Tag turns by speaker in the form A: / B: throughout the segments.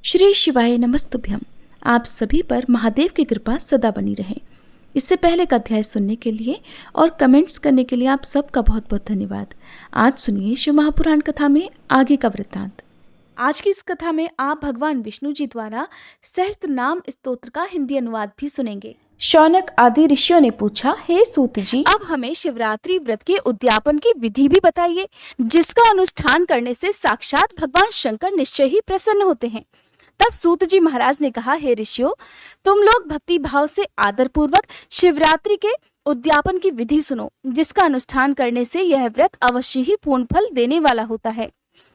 A: श्री शिवाय नमस्तुभ्यम। आप सभी पर महादेव की कृपा सदा बनी रहे। इससे पहले का अध्याय सुनने के लिए और कमेंट्स करने के लिए आप सबका बहुत बहुत धन्यवाद। आज सुनिए शिव महापुराण कथा में आगे का वृत्तांत। आज की इस कथा में आप भगवान विष्णु जी द्वारा सहस्त्र नाम स्तोत्र का हिंदी अनुवाद भी सुनेंगे। शौनक आदि ऋषियों ने पूछा, हे सूत जी, अब हमें शिवरात्रि व्रत के उद्यापन की विधि भी बताइए, जिसका अनुष्ठान करने से साक्षात भगवान शंकर निश्चय ही प्रसन्न होते हैं। तब सूत जी महाराज ने कहा, हे ऋषियों, तुम लोग भक्ति भाव से आदर पूर्वक शिवरात्रि के उद्यापन की विधि सुनो, जिसका अनुष्ठान करने से यह व्रत अवश्य ही पूर्ण फल देने वाला होता है।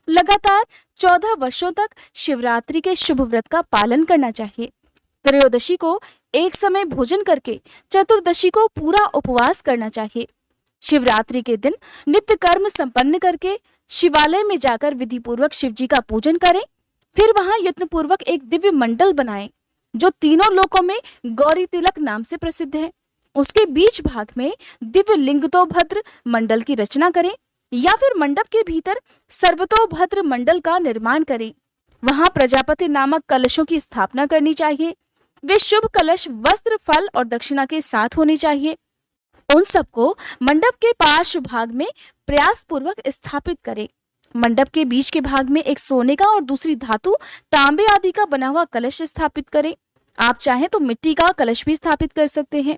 A: लगातार 14 वर्षों तक शिवरात्रि के शुभ व्रत का पालन करना चाहिए। त्रयोदशी को एक समय भोजन करके चतुर्दशी को पूरा उपवास करना चाहिए। शिवरात्रि के दिन नित्य कर्म संपन्न करके शिवालय में जाकर विधि पूर्वक शिव जी का पूजन करें। फिर वहां यत्न पूर्वक एक दिव्य मंडल बनाएं, जो तीनों लोकों में गौरी तिलक नाम से प्रसिद्ध है। उसके बीच भाग में दिव्य लिंगतोभद्र मंडल की रचना करें, या फिर मंडप के भीतर सर्वतोभद्र मंडल का निर्माण करें। वहां प्रजापति नामक कलशों की स्थापना करनी चाहिए। वे शुभ कलश वस्त्र, फल और दक्षिणा के साथ होने चाहिए। उन सबको मंडप के पार्श्व भाग में प्रयास पूर्वक स्थापित करें। मंडप के बीच के भाग में एक सोने का और दूसरी धातु, तांबे आदि का बना हुआ कलश स्थापित करें। आप चाहें तो मिट्टी का कलश भी स्थापित कर सकते हैं।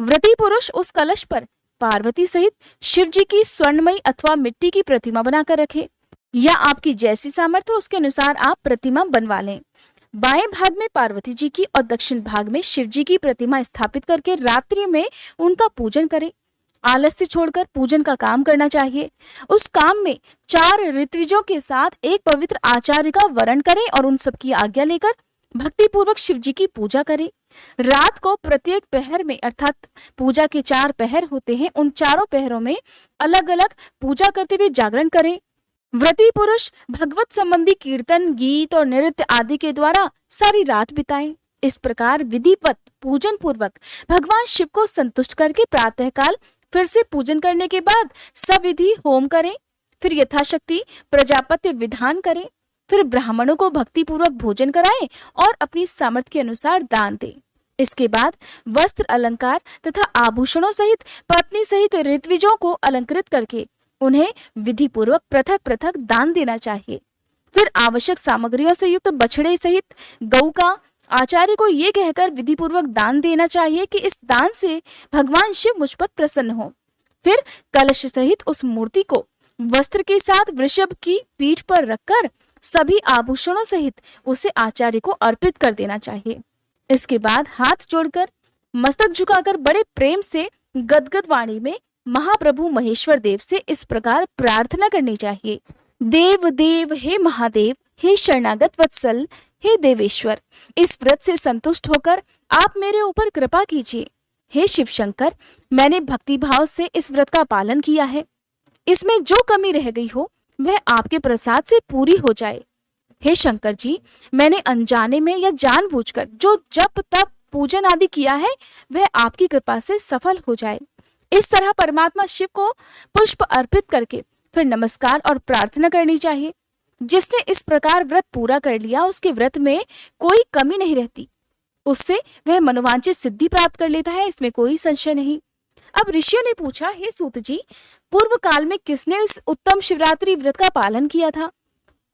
A: व्रती पुरुष उस कलश पर पार्वती सहित शिव जी की स्वर्णमयी अथवा मिट्टी की प्रतिमा बनाकर रखे, या आपकी जैसी सामर्थ्य उसके अनुसार आप प्रतिमा बनवा लें। बाएं भाग में पार्वती जी की और दक्षिण भाग में शिव जी की प्रतिमा स्थापित करके रात्रि में उनका पूजन करें। आलस्य छोड़कर पूजन का काम करना चाहिए। उस काम में 4 ऋत्विजों के साथ एक पवित्र आचार्य का वरण करें और उन सबकी आज्ञा लेकर भक्ति पूर्वक शिव जी की पूजा करें। रात को प्रत्येक पहर में, अर्थात पूजा के 4 पहर होते हैं, उन चारों पहरों में अलग अलग पूजा करते हुए जागरण करें। व्रती पुरुष भगवत संबंधी कीर्तन, गीत और नृत्य आदि के द्वारा सारी रात बिताएं। इस प्रकार विधिवत पूजन पूर्वक भगवान शिव को संतुष्ट करके प्रातःकाल फिर से पूजन करने के बाद सविधि होम करें। फिर यथाशक्ति प्रजापत्य विधान करें। फिर ब्राह्मणों को भक्ति पूर्वक भोजन कराएं और अपनी सामर्थ्य के अनुसार दान दें। इसके बाद वस्त्र, अलंकार तथा आभूषणों सहित पत्नी सहित ऋत्विजों को अलंकृत करके उन्हें विधि पूर्वक पृथक पृथक दान देना चाहिए। फिर आवश्यक सामग्रियों से युक्त बछड़े सहित गऊ का आचार्य को ये कहकर विधि पूर्वक दान देना चाहिए कि इस दान से भगवान शिव मुझ पर प्रसन्न हो। फिर कलश सहित उस मूर्ति को वस्त्र के साथ वृषभ की पीठ पर रखकर सभी आभूषणों सहित उसे आचार्य को अर्पित कर देना चाहिए। इसके बाद हाथ जोड़कर मस्तक झुकाकर बड़े प्रेम से गदगद वाणी में महाप्रभु महेश्वर देव से इस प्रकार प्रार्थना करनी चाहिए। देव देव, हे महादेव, हे शरणागत वत्सल, हे देवेश्वर, इस व्रत से संतुष्ट होकर आप मेरे ऊपर कृपा कीजिए। हे शिव शंकर, मैंने भक्ति भाव से इस व्रत का पालन किया है। इसमें जो कमी रह गई हो वह आपके प्रसाद से पूरी हो जाए। हे शंकर जी, मैंने अनजाने में या जानबूझकर जो जप तप पूजन आदि किया है वह आपकी कृपा से सफल हो जाए। इस तरह परमात्मा शिव को पुष्प अर्पित करके फिर नमस्कार और प्रार्थना करनी चाहिए। जिसने इस प्रकार व्रत पूरा कर लिया, उसके व्रत में कोई कमी नहीं रहती। उससे वह मनोवांछित सिद्धि प्राप्त कर लेता है, इसमें कोई संशय नहीं। अब ऋषियों ने पूछा, हे सूत जी, पूर्व काल में किसने इस उत्तम शिवरात्रि व्रत का पालन किया था,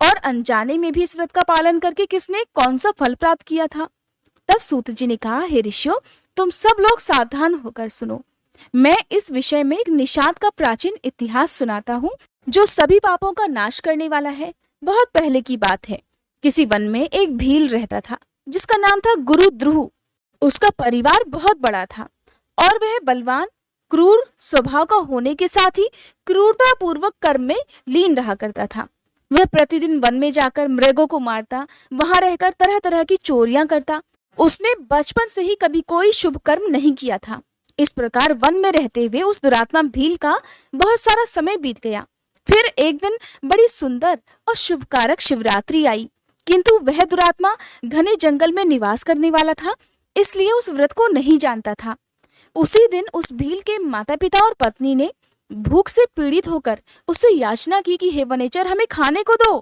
A: और अनजाने में भी इस व्रत का पालन करके किसने कौन सा फल प्राप्त किया था? तब सूत जी ने कहा, हे ऋषियों, तुम सब लोग सावधान होकर सुनो। मैं इस विषय में एक निषाद का प्राचीन इतिहास सुनाता हूँ, जो सभी पापों का नाश करने वाला है। बहुत पहले की बात है। किसी वन में एक भील रहता था, जिसका नाम था गुरु द्रुह। उसका परिवार बहुत बड़ा था और वह बलवान, क्रूर स्वभाव का होने के साथ ही क्रूरता पूर्वक कर्म में लीन रहा करता था। वह प्रतिदिन वन में जाकर मृगों को मारता, वहां रहकर तरह तरह की चोरियां करता। उसने बचपन से ही कभी कोई शुभ कर्म नहीं किया था। इस प्रकार वन में रहते हुए उस दुरात्मा भील का बहुत सारा समय बीत गया। फिर एक दिन बड़ी सुंदर और शुभकारक शिवरात्रि आई, किंतु वह दुरात्मा घने जंगल में निवास करने वाला था, इसलिए उस व्रत को नहीं जानता था। उसी दिन उस भील के माता पिता और पत्नी ने भूख से पीड़ित होकर उससे याचना की कि हे वनेचर, हमें खाने को दो।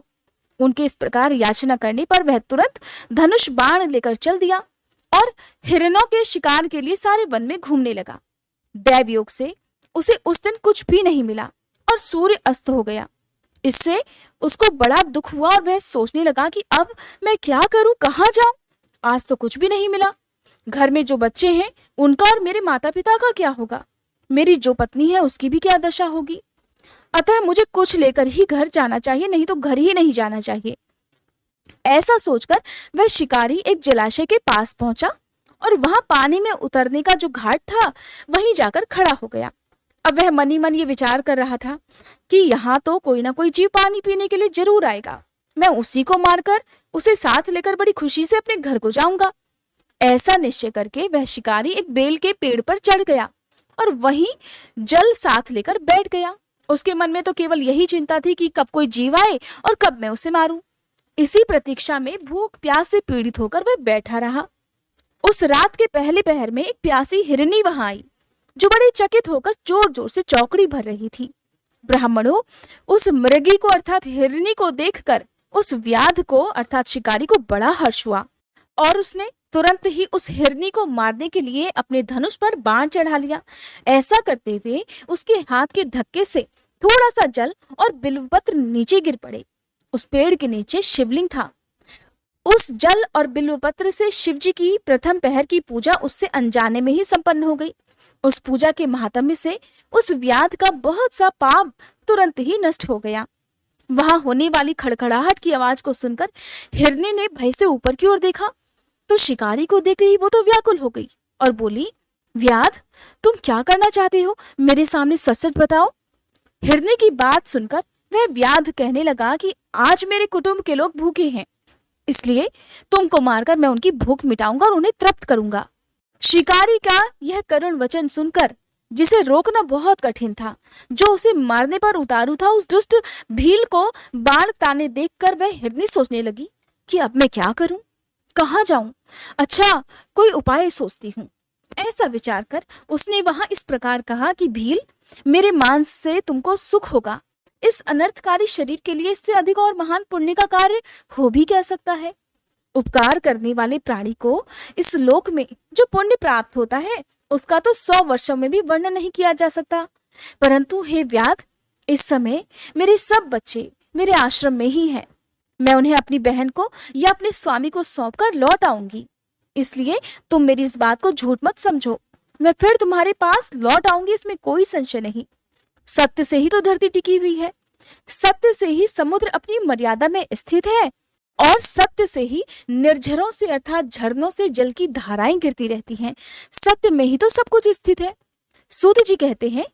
A: उनके इस प्रकार याचना करने पर वह तुरंत धनुष बाण लेकर चल दिया और हिरणों के शिकार के लिए सारे वन में घूमने लगा। दैव योग से उसे उस दिन कुछ भी नहीं मिला और सूर्य अस्त हो गया। इससे उसको बड़ा दुख हुआ और वह सोचने लगा कि अब मैं क्या करूं, कहाँ जाऊं? आज तो कुछ भी नहीं मिला। घर में जो बच्चे हैं उनका और मेरे माता पिता का क्या होगा? मेरी जो पत्नी है उसकी भी क्या दशा होगी? अतः मुझे कुछ लेकर ही घर जाना चाहिए, नहीं तो घर ही नहीं जाना चाहिए। ऐसा सोचकर वह शिकारी एक जलाशय के पास पहुंचा और वहां पानी में उतरने का जो घाट था वहीं जाकर खड़ा हो गया। अब वह मन ही मन ये विचार कर रहा था कि यहाँ तो कोई ना कोई जीव पानी पीने के लिए जरूर आएगा। मैं उसी को मारकर उसे साथ लेकर बड़ी खुशी से अपने घर को जाऊंगा। ऐसा निश्चय करके वह शिकारी एक बेल के पेड़ पर चढ़ गया और वहीं जल साथ लेकर बैठ गया। उसके मन में तो केवल यही चिंता थी कि कब कोई जीव आए और कब मैं उसे मारूं। इसी प्रतीक्षा में भूख प्यास से पीड़ित होकर वह बैठा रहा। उस रात के पहले पहर में एक प्यासी हिरनी वहां आई, जो बड़े चकित होकर जोर जोर से चौकड़ी भर रही थी। ब्राह्मणों, उस मृगी को अर्थात हिरनी को देखकर उस व्याध को अर्थात शिकारी को बड़ा हर्ष हुआ और उसने तुरंत ही उस हिरनी को मारने के लिए अपने धनुष पर बाण चढ़ा लिया। ऐसा करते हुए उसके हाथ के धक्के से थोड़ा सा जल और बिल्वपत्र नीचे गिर पड़े। उस पेड़ के नीचे शिवलिंग था। उस जल और बिल्वपत्र से शिवजी की प्रथम पहर की पूजा उससे अनजाने में ही संपन्न हो गई। उस पूजा के महात्म्य से उस व्याध का बहुत सा पाप तुरंत ही नष्ट हो गया। वहां होने वाली खड़खड़ाहट की आवाज को सुनकर हिरनी ने भय से ऊपर की ओर देखा तो शिकारी को देखते ही वो तो व्याकुल हो गई और बोली, व्याध, तुम क्या करना चाहते हो? मेरे सामने सच सच बताओ। हिरनी की बात सुनकर वह व्याध कहने लगा कि आज मेरे कुटुंब के लोग भूखे हैं, इसलिए तुमको मारकर मैं उनकी भूख मिटाऊंगा और उन्हें तृप्त करूंगा। शिकारी का यह करुण वचन सुनकर, जिसे रोकना बहुत कठिन था, जो उसे मारने पर उतारू था, उस दुष्ट भील को बाण ताने देखकर वह हिरनी सोचने लगी कि अब मैं क्या करूं, कहाँ जाऊं? अच्छा, कोई उपाय सोचती हूँ। ऐसा विचार कर उसने वहां इस प्रकार कहा कि भील, मेरे मांस से तुमको सुख होगा। इस अनर्थकारी शरीर के लिए इससे अधिक और महान पुण्य का कार्य हो भी क्या सकता है? उपकार करने वाले प्राणी को इस लोक में जो पुण्य प्राप्त होता है उसका तो 100 वर्षों में भी वर्णन नहीं किया जा सकता। परंतु हे व्याध, इस समय मेरे सब बच्चे मेरे आश्रम में ही हैं। मैं उन्हें अपनी बहन को या अपने स्वामी को सौंपकर लौट आऊंगी, इसलिए तुम मेरी इस बात को झूठ मत समझो। मैं फिर तुम्हारे पास लौट आऊंगी, इसमें कोई संशय नहीं। सत्य से ही तो धरती टिकी हुई है, सत्य से ही समुद्र अपनी मर्यादा में स्थित है और सत्य से ही निर्झरों से अर्थात झरनों से जल की धाराएं गिरती रहती हैं। सत्य में ही तो सब कुछ स्थित है। सूत जी कहते हैं,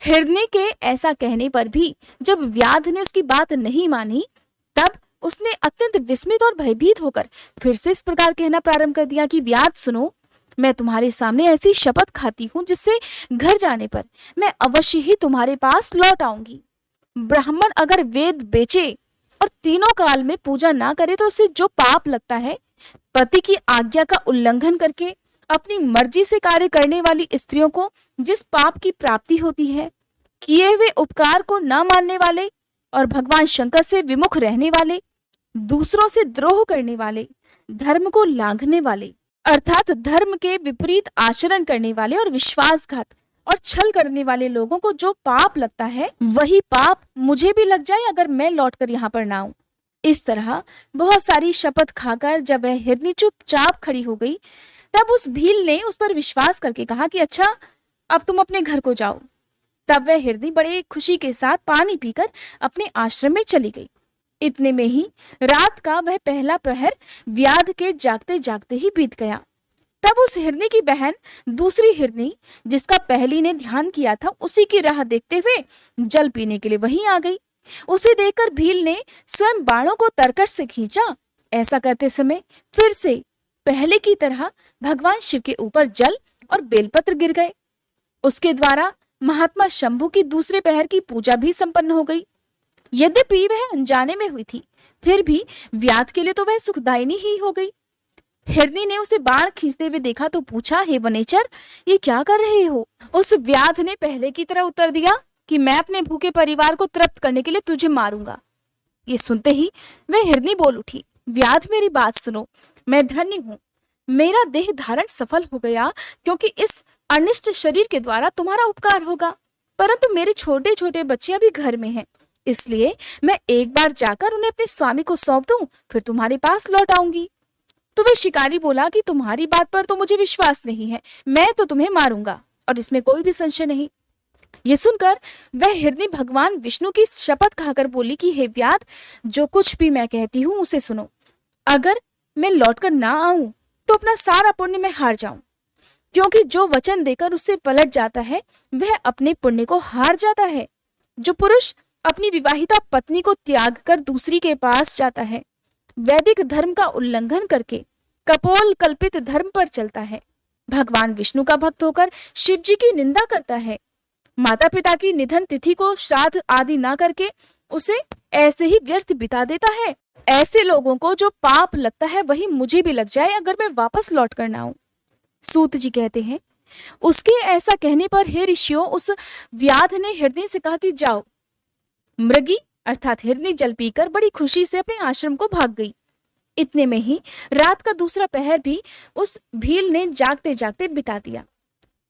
A: हिरनी के ऐसा कहने पर भी जब व्याध ने उसकी बात नहीं मानी, तब उसने अत्यंत विस्मित और भयभीत होकर फिर से इस प्रकार कहना प्रारंभ कर दिया कि व्याध सुनो, मैं तुम्हारे सामने ऐसी शपथ खाती हूँ जिससे घर जाने पर मैं अवश्य ही तुम्हारे पास लौट आऊंगी। ब्राह्मण अगर वेद बेचे और तीनों काल में पूजा ना करे तो उसे जो पाप लगता है, पति की आज्ञा का उल्लंघन करके अपनी मर्जी से कार्य करने वाली स्त्रियों को जिस पाप की प्राप्ति होती है, किए हुए उपकार को न मानने वाले और भगवान शंकर से विमुख रहने वाले, दूसरों से द्रोह करने वाले, धर्म को लांघने वाले अर्थात धर्म के विपरीत आचरण करने वाले और विश्वासघात और छल करने वाले लोगों को जो पाप लगता है, वही पाप मुझे भी लग जाए अगर मैं लौटकर यहाँ पर ना आऊं। इस तरह बहुत सारी शपथ खाकर जब वह हिरनी चुपचाप खड़ी हो गई, तब उस भील ने उस पर विश्वास करके कहा कि अच्छा, अब तुम अपने घर को जाओ। तब वह हिरनी बड़े खुशी के साथ पानी पीकर अपने आश्रम में चली गई। इतने में ही रात का वह पहला प्रहर व्याध के जागते जागते ही बीत गया। तब उस हिरनी की बहन दूसरी हिरनी, जिसका पहली ने ध्यान किया था, उसी की राह देखते हुए जल पीने के लिए वहीं आ गई। उसे देखकर भील ने स्वयं बाणों को तरकश से खींचा। ऐसा करते समय फिर से पहले की तरह भगवान शिव के ऊपर जल और बेलपत्र गिर गए। उसके द्वारा महात्मा शंभु की दूसरे पहर की पूजा भी संपन्न हो गई। यद्यपि वह अनजाने में हुई थी, फिर भी व्याध के लिए तो वह सुखदायिनी ही हो गई। हिरनी ने उसे बाण खींचते हुए देखा तो पूछा, हे वनेचर, ये क्या कर रहे हो? उस व्याध ने पहले की तरह उत्तर दिया कि मैं अपने भूखे परिवार को तृप्त करने के लिए तुझे मारूंगा। ये सुनते ही वह हिरनी बोल उठी, व्याध मेरी बात सुनो, मैं धन्य हूँ। मेरा देह धारण सफल हो गया क्योंकि इस अनिष्ट शरीर के द्वारा तुम्हारा उपकार होगा। परंतु मेरे छोटे छोटे बच्चे अभी घर में हैं, इसलिए मैं एक बार जाकर उन्हें अपने स्वामी को सौंप दूं, फिर तुम्हारे पास लौट आऊंगी। तो वह शिकारी बोला कि तुम्हारी बात पर तो मुझे विश्वास नहीं है, मैं तो तुम्हें मारूंगा और इसमें कोई भी संशय नहीं। ये सुनकर वह हिरनी भगवान विष्णु की शपथ खाकर बोली कि हे व्याध, जो कुछ भी मैं कहती हूँ उसे सुनो। अगर मैं लौटकर ना आऊं तो अपना सारा पुण्य मैं हार जाऊं, क्योंकि जो वचन देकर उससे पलट जाता है वह अपने पुण्य को हार जाता है। जो पुरुष अपनी विवाहिता पत्नी को त्याग कर दूसरी के पास जाता है, वैदिक धर्म का उल्लंघन करके कपोल कल्पित धर्म पर चलता है, भगवान विष्णु का भक्त होकर शिव जी की निंदा करता है, माता पिता की निधन तिथि को श्राद्ध आदि ना करके उसे ऐसे ही व्यर्थ बिता देता है। ऐसे लोगों को जो पाप लगता है वही मुझे भी लग जाए अगर मैं वापस लौट कर ना आऊं। सूत जी कहते हैं, उसके ऐसा कहने पर हे ऋषियों, उस व्याध ने हिरनी से कहा कि जाओ। मृगी अर्थात हिरनी जल पीकर बड़ी खुशी से अपने आश्रम को भाग गई। इतने में ही रात का दूसरा पहर भी उस भील ने जागते जागते बिता दिया।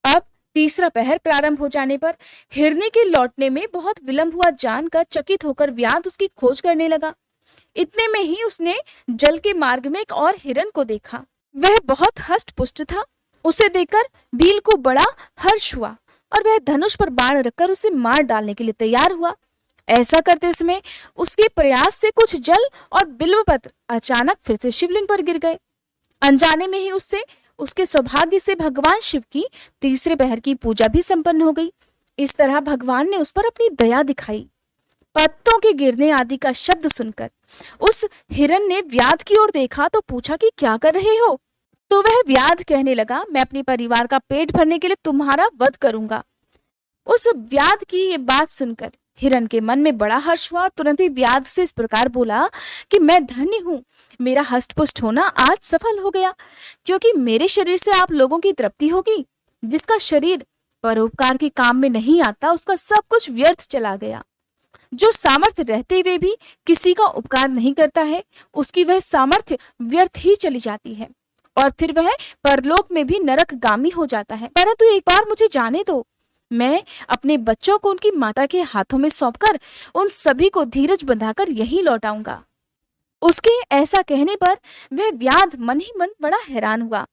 A: अब तीसरा पहर प्रारंभ हो जाने पर हिरनी के लौटने में बहुत विलंब हुआ जानकर चकित होकर व्याध उसकी खोज करने लगा। इतने में ही उसने जल के मार्ग में एक और हिरन को देखा। वह बहुत हष्ट पुष्ट था। उसे देखकर भील को बड़ा हर्ष हुआ और वह धनुष पर बाण रखकर उसे मार डालने के लिए तैयार हुआ। ऐसा करते समय उसके प्रयास से कुछ जल और बिल्वपत्र अचानक फिर से शिवलिंग पर गिर गए। अनजाने में ही उससे उसके सौभाग्य से भगवान शिव की तीसरे पहर की पूजा भी संपन्न हो गई। इस तरह भगवान ने उस पर अपनी दया दिखाई। पत्तों के गिरने आदि का शब्द सुनकर उस हिरन ने व्याध की ओर देखा तो पूछा कि क्या कर रहे हो। तो वह व्याध कहने लगा, मैं अपने परिवार का पेट भरने के लिए तुम्हारा वध करूंगा। उस व्याध की ये बात सुनकर हिरन के मन में बड़ा हर्ष हुआ और तुरंत ही व्याध से इस प्रकार बोला कि मैं धन्य हूँ, मेरा हष्टपुष्ट होना आज सफल हो गया, क्योंकि मेरे शरीर से आप लोगों की तृप्ति होगी। जिसका शरीर परोपकार के काम में नहीं आता उसका सब कुछ व्यर्थ चला गया। जो सामर्थ्य रहते हुए भी किसी का उपकार नहीं करता है उसकी वह सामर्थ्य व्यर्थ ही चली जाती है और फिर वह परलोक में भी नरकगामी हो जाता है। परंतु एक बार मुझे जाने दो, मैं अपने बच्चों को उनकी माता के हाथों में सौंपकर उन सभी को धीरज बंधाकर यहीं लौट आऊंगा। उसके ऐसा कहने पर वह व्याध मन ही मन बड़ा हैरान हुआ।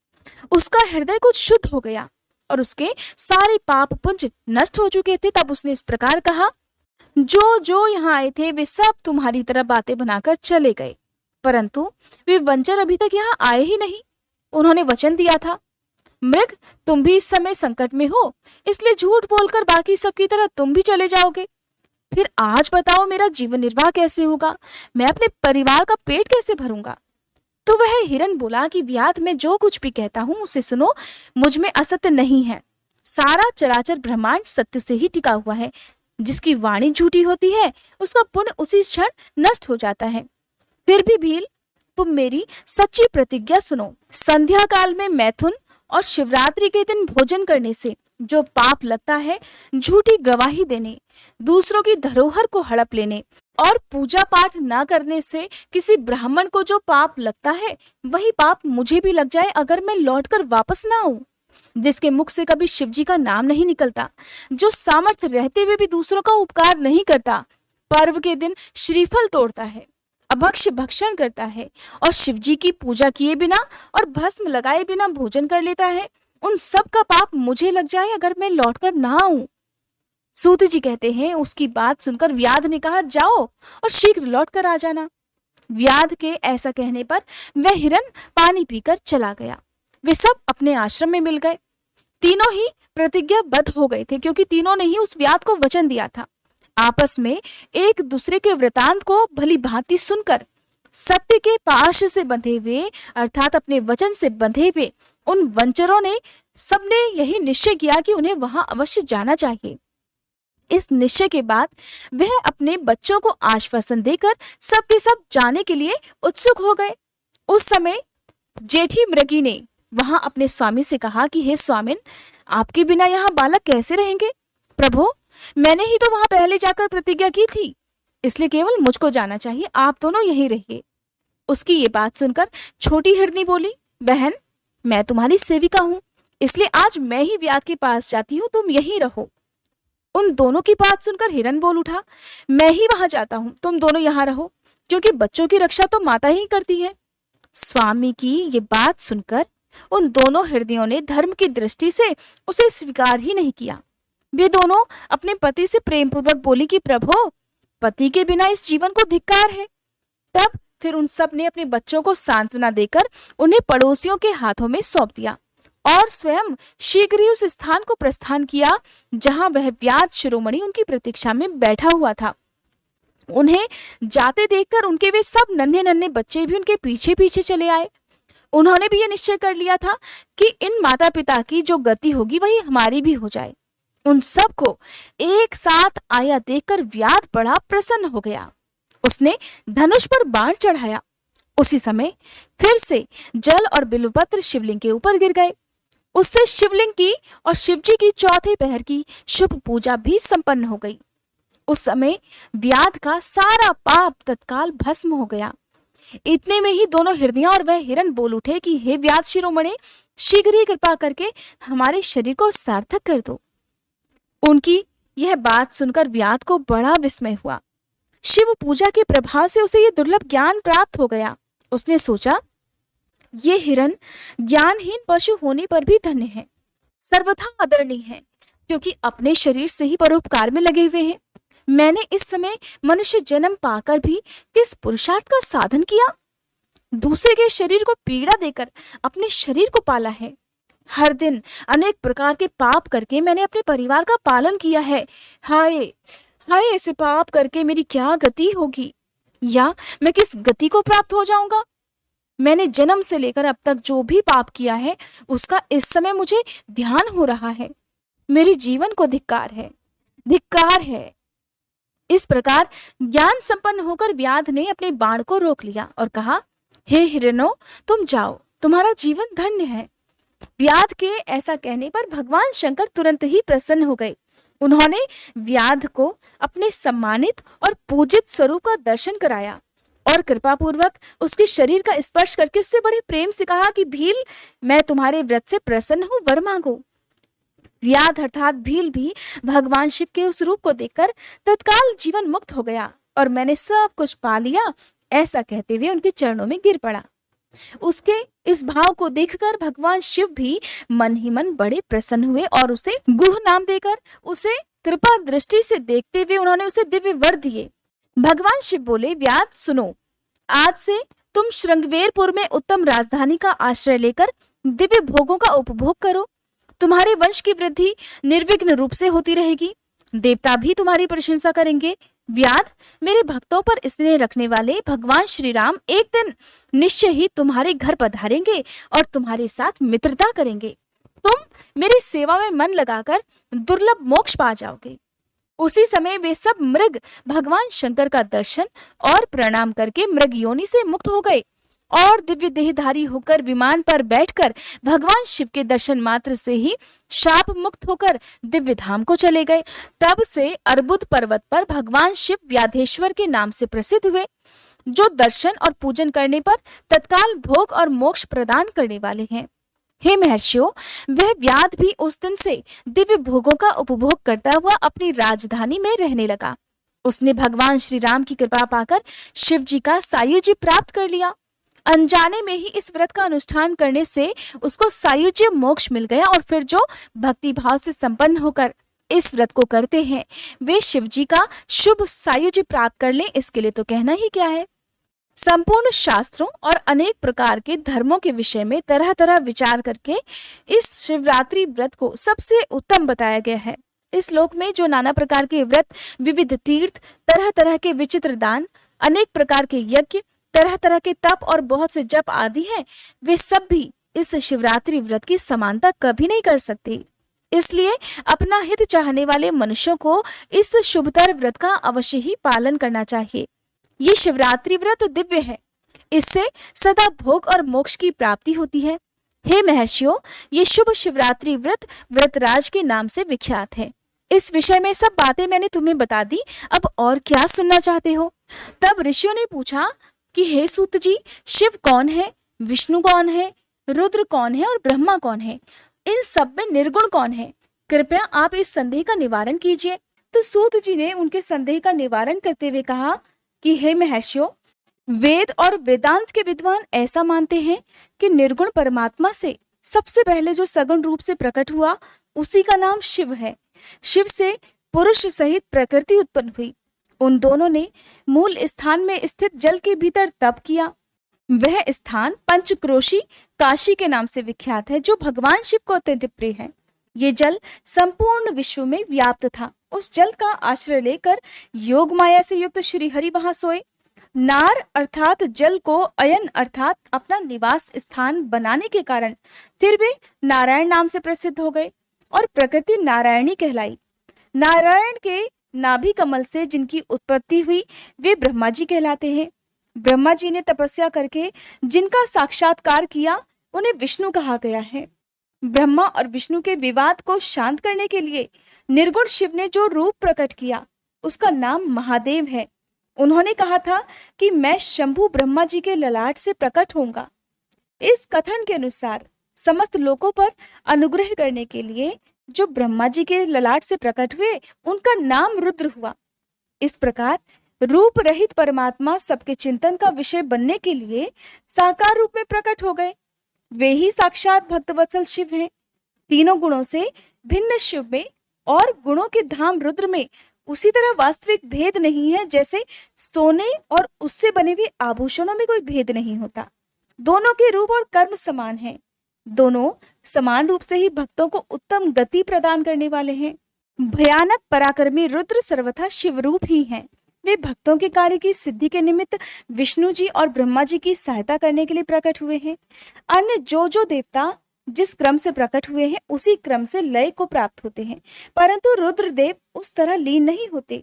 A: उसका हृदय कुछ शुद्ध हो गया और उसके सारे पाप पुंज नष्ट हो चुके थे। तब उसने इस प्रकार कहा, जो जो यहाँ आए थे वे सब तुम्हारी तरह बातें बनाकर चले गए, परंतु वे वंचर अभी तक यहाँ आए ही नहीं। उन्होंने वचन दिया था, मृग तुम भी इस समय संकट में हो, इसलिए झूठ बोलकर बाकी सबकी तरह तुम भी चले जाओगे। फिर आज बताओ मेरा जीवन निर्वाह कैसे होगा, मैं अपने परिवार का पेट कैसे भरूंगा। तो वह हिरन बोला कि व्याध मैं जो कुछ भी कहता हूँ उसे सुनो, मुझ में असत्य नहीं है। सारा चराचर ब्रह्मांड सत्य से ही टिका हुआ है। जिसकी वाणी झूठी होती है उसका पुण्य उसी क्षण नष्ट हो जाता है। फिर भी भील, तुम मेरी सच्ची प्रतिज्ञा सुनो। संध्या काल में मैथुन और शिवरात्रि के दिन भोजन करने से जो पाप लगता है, झूठी गवाही देने, दूसरों की धरोहर को हड़प लेने और पूजा पाठ न करने से किसी ब्राह्मण को जो पाप लगता है वही पाप मुझे भी लग जाए अगर मैं लौटकर वापस ना आऊं। जिसके मुख से कभी शिवजी का नाम नहीं निकलता, जो सामर्थ्य रहते हुए भी दूसरों का उपकार नहीं करता, पर्व के दिन श्रीफल तोड़ता है, अभक्ष्य भक्षण करता है और शिवजी की पूजा किए बिना और भस्म लगाए बिना भोजन कर लेता है, उन सब का पाप मुझे लग जाए अगर मैं लौटकर ना आऊं। सूत जी कहते हैं, उसकी बात सुनकर व्याध ने कहा, जाओ और शीघ्र लौटकर आ जाना। व्याध के ऐसा कहने पर वह हिरन पानी पीकर चला गया। वे सब अपने आश्रम में मिल गए। तीनों ही प्रतिज्ञाबद्ध हो गए थे, क्योंकि तीनों ने ही उस व्याध को वचन दिया था। आपस में एक दूसरे के वृतांत को भली भांति सुनकर सत्य के पाश से बंधे हुए अर्थात अपने वचन से बंधे हुए उन वंचरों ने सबने यही निश्चय किया कि उन्हें वहां अवश्य जाना चाहिए। इस निश्चय के बाद वह अपने बच्चों को आश्वासन देकर सबके सब जाने के लिए उत्सुक हो गए। उस समय जेठी मृगी ने वहां अपने स्वामी से कहा कि हे स्वामिन, आपके बिना यहाँ बालक कैसे रहेंगे। प्रभु, मैंने ही तो वहां पहले जाकर प्रतिज्ञा की थी, इसलिए केवल मुझको जाना चाहिए, आप दोनों यहीं रहिए। उसकी ये बात सुनकर छोटी हिरनी बोली, बहन, मैं तुम्हारी सेविका हूं, इसलिए आज मैं ही व्याध के पास जाती हूँ, तुम यहीं रहो। उन दोनों की बात सुनकर हिरन बोल उठा, मैं ही वहां जाता हूं, तुम दोनों यहां रहो, क्योंकि बच्चों की रक्षा तो माता ही करती है। स्वामी की ये बात सुनकर उन दोनों हिरनियों ने धर्म की दृष्टि से उसे स्वीकार ही नहीं किया। वे दोनों अपने पति से प्रेम पूर्वक बोली कि प्रभु, पति के बिना इस जीवन को धिक्कार है। तब फिर उन सब ने अपने बच्चों को सांत्वना देकर उन्हें पड़ोसियों के हाथों में सौंप दिया और स्वयं शीघ्र ही उस स्थान को प्रस्थान किया जहां वह व्याध शिरोमणि उनकी प्रतीक्षा में बैठा हुआ था। उन्हें जाते देखकर उनके वे सब नन्हे नन्हे बच्चे भी उनके पीछे पीछे चले आए। उन्होंने भी यह निश्चय कर लिया था कि इन माता पिता की जो गति होगी वही हमारी भी हो जाए। उन सबको एक साथ आया देखकर व्याध बड़ा प्रसन्न हो गया। उसने धनुष पर बाण चढ़ाया। उसी समय फिर से जल और बिल्वपत्र शिवलिंग के ऊपर गिर गए। उससे शिवलिंग की और शिवजी की चौथे पहर की शुभ पूजा भी संपन्न हो गई। उस समय व्याध का सारा पाप तत्काल भस्म हो गया। इतने में ही दोनों हिरनियां और वह हिरन बोल उठे कि हे व्याध शिरोमणि, शीघ्र ही कृपा करके हमारे शरीर को सार्थक कर दो। उनकी यह बात सुनकर व्याध को बड़ा विस्मय हुआ। शिव पूजा के प्रभाव से उसे यह दुर्लभ ज्ञान प्राप्त हो गया। उसने सोचा, ये हिरन ज्ञानहीन पशु होने पर भी धन्य है, सर्वथा आदरणीय है, क्योंकि अपने शरीर से ही परोपकार में लगे हुए हैं। मैंने इस समय मनुष्य जन्म पाकर भी किस पुरुषार्थ का साधन किया? दूसरे के शरीर को पीड़ा देकर अपने शरीर को पाला है। हर दिन अनेक प्रकार के पाप करके मैंने अपने परिवार का पालन किया है। हाय हाय, ऐसे पाप करके मेरी क्या गति होगी, या मैं किस गति को प्राप्त हो जाऊंगा? मैंने जन्म से लेकर अब तक जो भी पाप किया है उसका इस समय मुझे ध्यान हो रहा है। मेरे जीवन को धिक्कार है, धिक्कार है। इस प्रकार ज्ञान संपन्न होकर व्याध ने अपने बाण को रोक लिया और कहा, हे हिरनो, तुम जाओ, तुम्हारा जीवन धन्य है। व्याध के ऐसा कहने पर भगवान शंकर तुरंत ही प्रसन्न हो गए। उन्होंने व्याध को अपने सम्मानित और पूजित स्वरूप का दर्शन कराया और कृपा पूर्वक उसके शरीर का स्पर्श करके उससे बड़े प्रेम से कहा कि भील, मैं तुम्हारे व्रत से प्रसन्न हूं, वर मांगो। व्याध अर्थात भील भी भगवान शिव के उस रूप को देखकर तत्काल जीवन मुक्त हो गया और मैंने सब कुछ पा लिया, ऐसा कहते हुए उनके चरणों में गिर पड़ा। उसके इस भाव को देखकर भगवान शिव भी मन ही मन बड़े प्रसन्न हुए और उसे गुह नाम देकर उसे कृपा दृष्टि से देखते हुए उन्होंने उसे दिव्य वर दिए। भगवान शिव बोले, व्याध सुनो, आज से तुम श्रृंगवेरपुर में उत्तम राजधानी का आश्रय लेकर दिव्य भोगों का उपभोग करो। तुम्हारे वंश की वृद्धि निर्विघ्न रूप से होती रहेगी। देवता भी तुम्हारी प्रशंसा करेंगे। व्याध, मेरे भक्तों पर स्नेह रखने वाले भगवान श्री राम एक दिन निश्चय ही तुम्हारे घर पधारेंगे और तुम्हारे साथ मित्रता करेंगे। तुम मेरी सेवा में मन लगाकर दुर्लभ मोक्ष पा जाओगे। उसी समय वे सब मृग भगवान शंकर का दर्शन और प्रणाम करके मृग योनि से मुक्त हो गए और दिव्य देहधारी होकर विमान पर बैठकर भगवान शिव के दर्शन मात्र से ही शाप मुक्त होकर दिव्य धाम को चले गए। तब से अर्बुद पर्वत पर भगवान शिव व्याधेश्वर के नाम से प्रसिद्ध हुए, जो दर्शन और पूजन करने पर तत्काल भोग और मोक्ष प्रदान करने वाले हैं। हे महर्षियों, वह व्याध भी उस दिन से दिव्य भोगों का उपभोग करता हुआ अपनी राजधानी में रहने लगा। उसने भगवान श्री राम की कृपा पाकर शिव जी का सायुज्य प्राप्त कर लिया। अनजाने में ही इस व्रत का अनुष्ठान करने से उसको सायुज्य मोक्ष मिल गया और फिर जो भक्ति भाव से संपन्न होकर इस व्रत को करते हैं वे शिव जी का शुभ सायुज्य प्राप्त कर लें, इसके लिए तो कहना ही क्या है। संपूर्ण शास्त्रों और अनेक प्रकार के धर्मों के विषय में तरह तरह विचार करके इस शिवरात्रि व्रत को सबसे उत्तम बताया गया है। इस श्लोक में जो नाना प्रकार के व्रत, विविध तीर्थ, तरह तरह के विचित्र दान, अनेक प्रकार के यज्ञ, तरह तरह के तप और बहुत से जप आदि हैं, वे सब भी इस शिवरात्रि व्रत की समानता कभी नहीं कर सकते। इसलिए अपना हित चाहने वाले मनुष्यों को इस शुभतर व्रत का अवश्य ही पालन करना चाहिए। ये शिवरात्रि व्रत दिव्य है, इससे सदा भोग और मोक्ष की प्राप्ति होती है। हे महर्षियों, ये शुभ शिवरात्रि व्रत व्रतराज के नाम से विख्यात है। इस विषय में सब बातें मैंने तुम्हें बता दी, अब और क्या सुनना चाहते हो? तब ऋषियों ने पूछा कि हे सूत जी, शिव कौन है, विष्णु कौन है, रुद्र कौन है और ब्रह्मा कौन है? इन सब में निर्गुण कौन है? कृपया आप इस संदेह का निवारण कीजिए। तो सूत जी ने उनके संदेह का निवारण करते हुए कहा कि हे महर्षियों, वेद और वेदांत के विद्वान ऐसा मानते हैं कि निर्गुण परमात्मा से सबसे पहले जो सगुण रूप से प्रकट हुआ, उसी का नाम शिव है। शिव से पुरुष सहित प्रकृति उत्पन्न हुई। उन दोनों ने मूल स्थान में स्थित जल के भीतर तप किया। वह स्थान पंचक्रोशी काशी के नाम से विख्यात है, जो भगवान शिव को अत्यंत प्रिय है। ये जल संपूर्ण विश्व में व्याप्त था। उस जल का आश्रय लेकर योग माया से युक्त श्री हरि वहां सोए। नार अर्थात जल को अयन अर्थात अपना निवास स्थान बनाने के कारण फिर वे नारायण नाम से प्रसिद्ध हो गए और प्रकृति नारायणी कहलाई। नारायण के नाभि कमल से जिनकी उत्पत्ति हुई, वे ब्रह्मा जी कहलाते हैं। ब्रह्मा जी ने तपस्या करके जिनका साक्षात्कार किया, उन्हें विष्णु कहा गया है। ब्रह्मा और विष्णु के विवाद को शांत करने के लिए निर्गुण शिव ने जो रूप प्रकट किया, उसका नाम महादेव है। उन्होंने कहा था कि मैं शंभु ब्रह्मा जी के ललाट से प्रकट होऊंगा। इस कथन के अनुसार समस्त लोगों पर अनुग्रह करने के लिए जो ब्रह्मा जी के ललाट से प्रकट हुए, उनका नाम रुद्र हुआ। इस प्रकार रूप रहित परमात्मा सबके चिंतन का विषय बनने के लिए साकार रूप में प्रकट हो गए। वे ही साक्षात भक्तवत्सल शिव हैं। तीनों गुणों से भिन्न शिव में और गुणों के धाम रुद्र में उसी तरह वास्तविक भेद नहीं है, जैसे सोने और उससे बने हुए आभूषणों में कोई भेद नहीं होता। दोनों के रूप और कर्म समान हैं। दोनों समान रूप से ही भक्तों को उत्तम गति प्रदान करने वाले हैं। भयानक पराक्रमी रुद्र सर्वथा शिव रूप ही हैं। वे भक्तों के कार्य की सिद्धि के निमित्त विष्णु जी और ब्रह्मा जी की सहायता करने के लिए प्रकट हुए हैं। अन्य जो देवता जिस क्रम से प्रकट हुए हैं, उसी क्रम से लय को प्राप्त होते हैं, परंतु रुद्रदेव उस तरह लीन नहीं होते।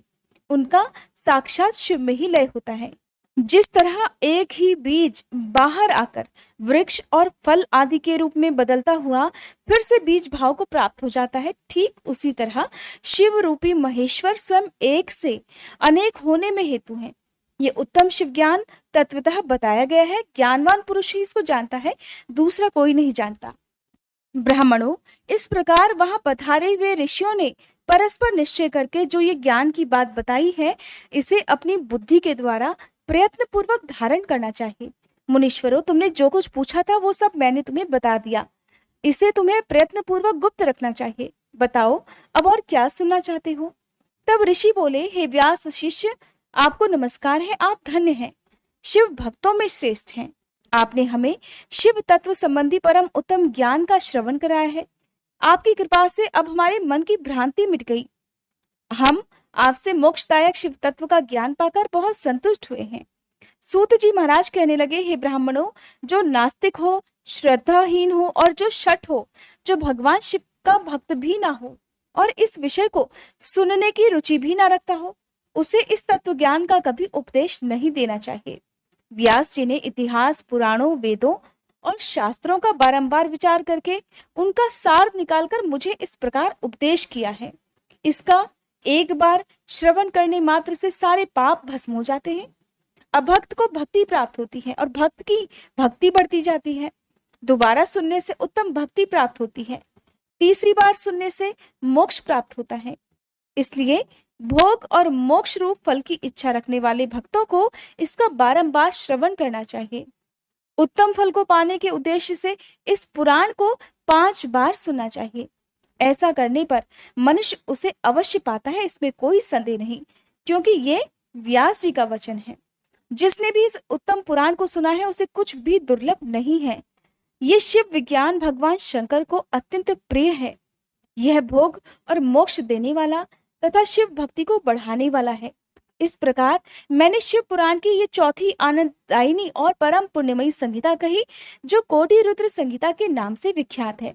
A: उनका साक्षात शिव में ही लय होता है। जिस तरह एक ही बीज बाहर आकर वृक्ष और फल आदि के रूप में बदलता हुआ फिर से बीज भाव को प्राप्त हो जाता है, ठीक उसी तरह शिव रूपी महेश्वर स्वयं एक से अनेक होने में हेतु हैं। ये उत्तम शिव ज्ञान तत्वतः बताया गया है। ज्ञानवान पुरुष ही इसको जानता है, दूसरा कोई नहीं जानता। ब्राह्मणों, इस प्रकार वहां पधारे हुए ऋषियों ने परस्पर निश्चय करके जो ये ज्ञान की बात बताई है, इसे अपनी बुद्धि के द्वारा प्रयत्न पूर्वक धारण करना चाहिए। मुनीश्वरों, तुमने जो कुछ पूछा था वो सब मैंने तुम्हें बता दिया। इसे तुम्हें प्रयत्न पूर्वक गुप्त रखना चाहिए। बताओ अब और क्या सुनना चाहते हो? तब ऋषि बोले, हे व्यास शिष्य, आपको नमस्कार है, आप धन्य हैं, शिव भक्तों में श्रेष्ठ हैं। आपने हमें शिव तत्व संबंधी परम उत्तम ज्ञान का श्रवण कराया है। आपकी कृपा से अब हमारे मन की भ्रांति मिट गई। हम आपसे मोक्षदायक शिव तत्व का ज्ञान पाकर बहुत संतुष्ट हुए हैं। सूत जी महाराज कहने लगे, हे ब्राह्मणों, जो नास्तिक हो, श्रद्धाहीन हो और जो शठ हो, जो भगवान शिव का भक्त भी ना हो और इस विषय को सुनने की रुचि भी ना रखता हो, उसे इस तत्व ज्ञान का कभी उपदेश नहीं देना चाहिए। व्यास जी ने इतिहास, पुराणों, वेदों और शास्त्रों का बारंबार विचार करके उनका सार निकालकर मुझे इस प्रकार उपदेश किया है। इसका एक बार श्रवण करने मात्र से सारे पाप भस्म हो जाते हैं। अभक्त को भक्ति प्राप्त होती है और भक्त की भक्ति बढ़ती जाती है। दोबारा सुनने से उत्तम भक्ति प्राप्त होती है। तीसरी बार सुनने से मोक्ष प्राप्त होता है। इसलिए भोग और मोक्ष रूप फल की इच्छा रखने वाले भक्तों को इसका बारंबार श्रवण करना चाहिए। उत्तम फल को पाने के उद्देश्य से इस पुराण को 5 बार सुनना चाहिए। ऐसा करने पर मनुष्य उसे अवश्य पाता है, इसमें कोई संदेह नहीं, क्योंकि ये व्यास जी का वचन है। जिसने भी इस उत्तम पुराण को सुना है, उसे कुछ भी दुर्लभ नहीं है। ये शिव विज्ञान भगवान शंकर को अत्यंत प्रिय है। यह भोग और मोक्ष देने वाला तथा शिव भक्ति को बढ़ाने वाला है। इस प्रकार मैंने शिव पुराण की ये चौथी आनंददायिनी और परम पुण्यमयी संहिता कही, जो कोटि रुद्र संहिता के नाम से विख्यात है।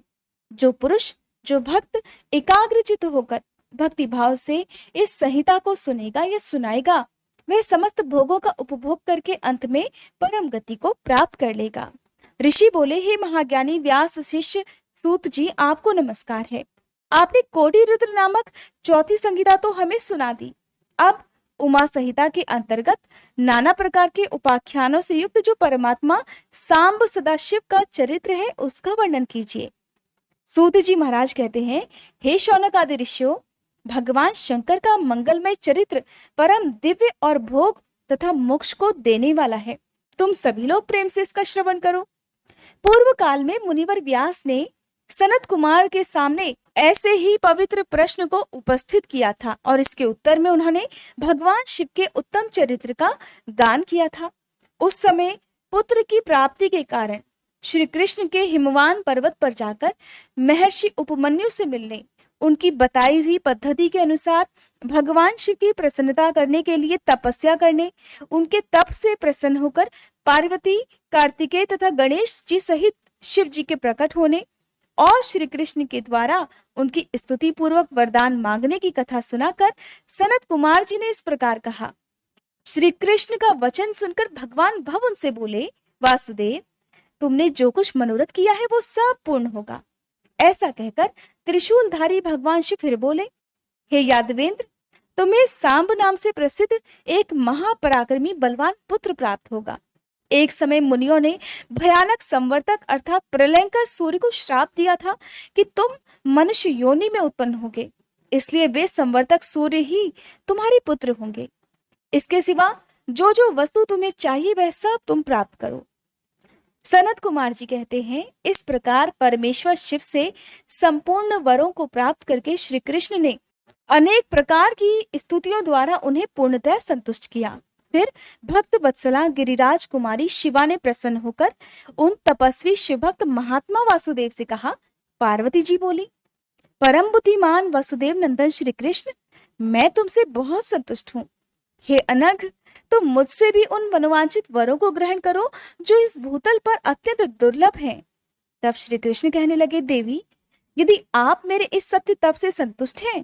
A: जो पुरुष, जो भक्त एकाग्रचित होकर भक्ति भाव से इस संहिता को सुनेगा या सुनाएगा, वह समस्त भोगों का उपभोग करके अंत में परम गति को प्राप्त कर लेगा। ऋषि बोले, हे महाज्ञानी व्यास शिष्य सूत जी, आपको नमस्कार है। आपने कोटि रुद्र नामक चौथी संहिता तो हमें सुना दी। अब उमा संहिता के अंतर्गत नाना प्रकार के उपाख्यानों से युक्त जो परमात्मा सांब सदाशिव का चरित्र है उसका वर्णन कीजिए। सूत जी महाराज कहते हैं, हे शौनक आदि ऋषियों, भगवान शंकर का मंगलमय चरित्र परम दिव्य और भोग तथा मोक्ष को देने वाला है। तुम सभी लोग प्रेम से इसका श्रवण करो। पूर्व काल में मुनिवर व्यास ने सनत कुमार के सामने ऐसे ही पवित्र प्रश्न को उपस्थित किया था और इसके उत्तर में उन्होंने भगवान शिव के उत्तम चरित्र का गान किया था। उस समय पुत्र की प्राप्ति के कारण श्री कृष्ण के हिमवान पर्वत पर जाकर महर्षि उपमन्यु से मिलने, उनकी बताई हुई पद्धति के अनुसार भगवान शिव की प्रसन्नता करने के लिए तपस्या करने, उनके तप से प्रसन्न होकर पार्वती, कार्तिकेय तथा गणेश जी सहित शिव जी के प्रकट होने और श्री कृष्ण के द्वारा उनकी स्तुति पूर्वक वरदान मांगने की कथा सुनाकर सनत कुमार जी ने इस प्रकार कहा। श्री कृष्ण का वचन सुनकर भगवान भव उनसे बोले, वासुदेव, तुमने जो कुछ मनोरथ किया है वो सब पूर्ण होगा। ऐसा कहकर त्रिशूलधारी भगवान शिव फिर बोले, हे यादवेंद्र, तुम्हें सांब नाम से प्रसिद्ध एक महापराक्रमी बलवान पुत्र प्राप्त होगा। एक समय मुनियों ने भयानक संवर्तक अर्थात प्रलयंकर सूर्य को श्राप दिया था कि तुम मनुष्य योनि में उत्पन्न होगे, इसलिए वे संवर्तक सूर्य ही तुम्हारे पुत्र होंगे। इसके सिवा जो जो वस्तु तुम्हें चाहिए वह सब तुम प्राप्त करो। सनत कुमार जी कहते हैं, इस प्रकार परमेश्वर शिव से संपूर्ण वरों को प्राप्त करके श्री कृष्ण ने अनेक प्रकार की स्तुतियों द्वारा उन्हें पूर्णतः संतुष्ट किया। फिर भक्त वत्सला गिरिराज कुमारी शिवा ने प्रसन्न होकर उन तपस्वी शिवभक्त महात्मा वासुदेव से कहा। पार्वती जी बोली, परम बुद्धिमान वसुदेव नंदन श्री कृष्ण, मैं तुमसे बहुत संतुष्ट हूँ। हे अनघ, तुम मुझसे भी उन मनोवांछित वरों को ग्रहण करो जो इस भूतल पर अत्यंत दुर्लभ हैं। तब श्री कृष्ण कहने लगे, देवी, यदि आप मेरे इस सत्य तप से संतुष्ट हैं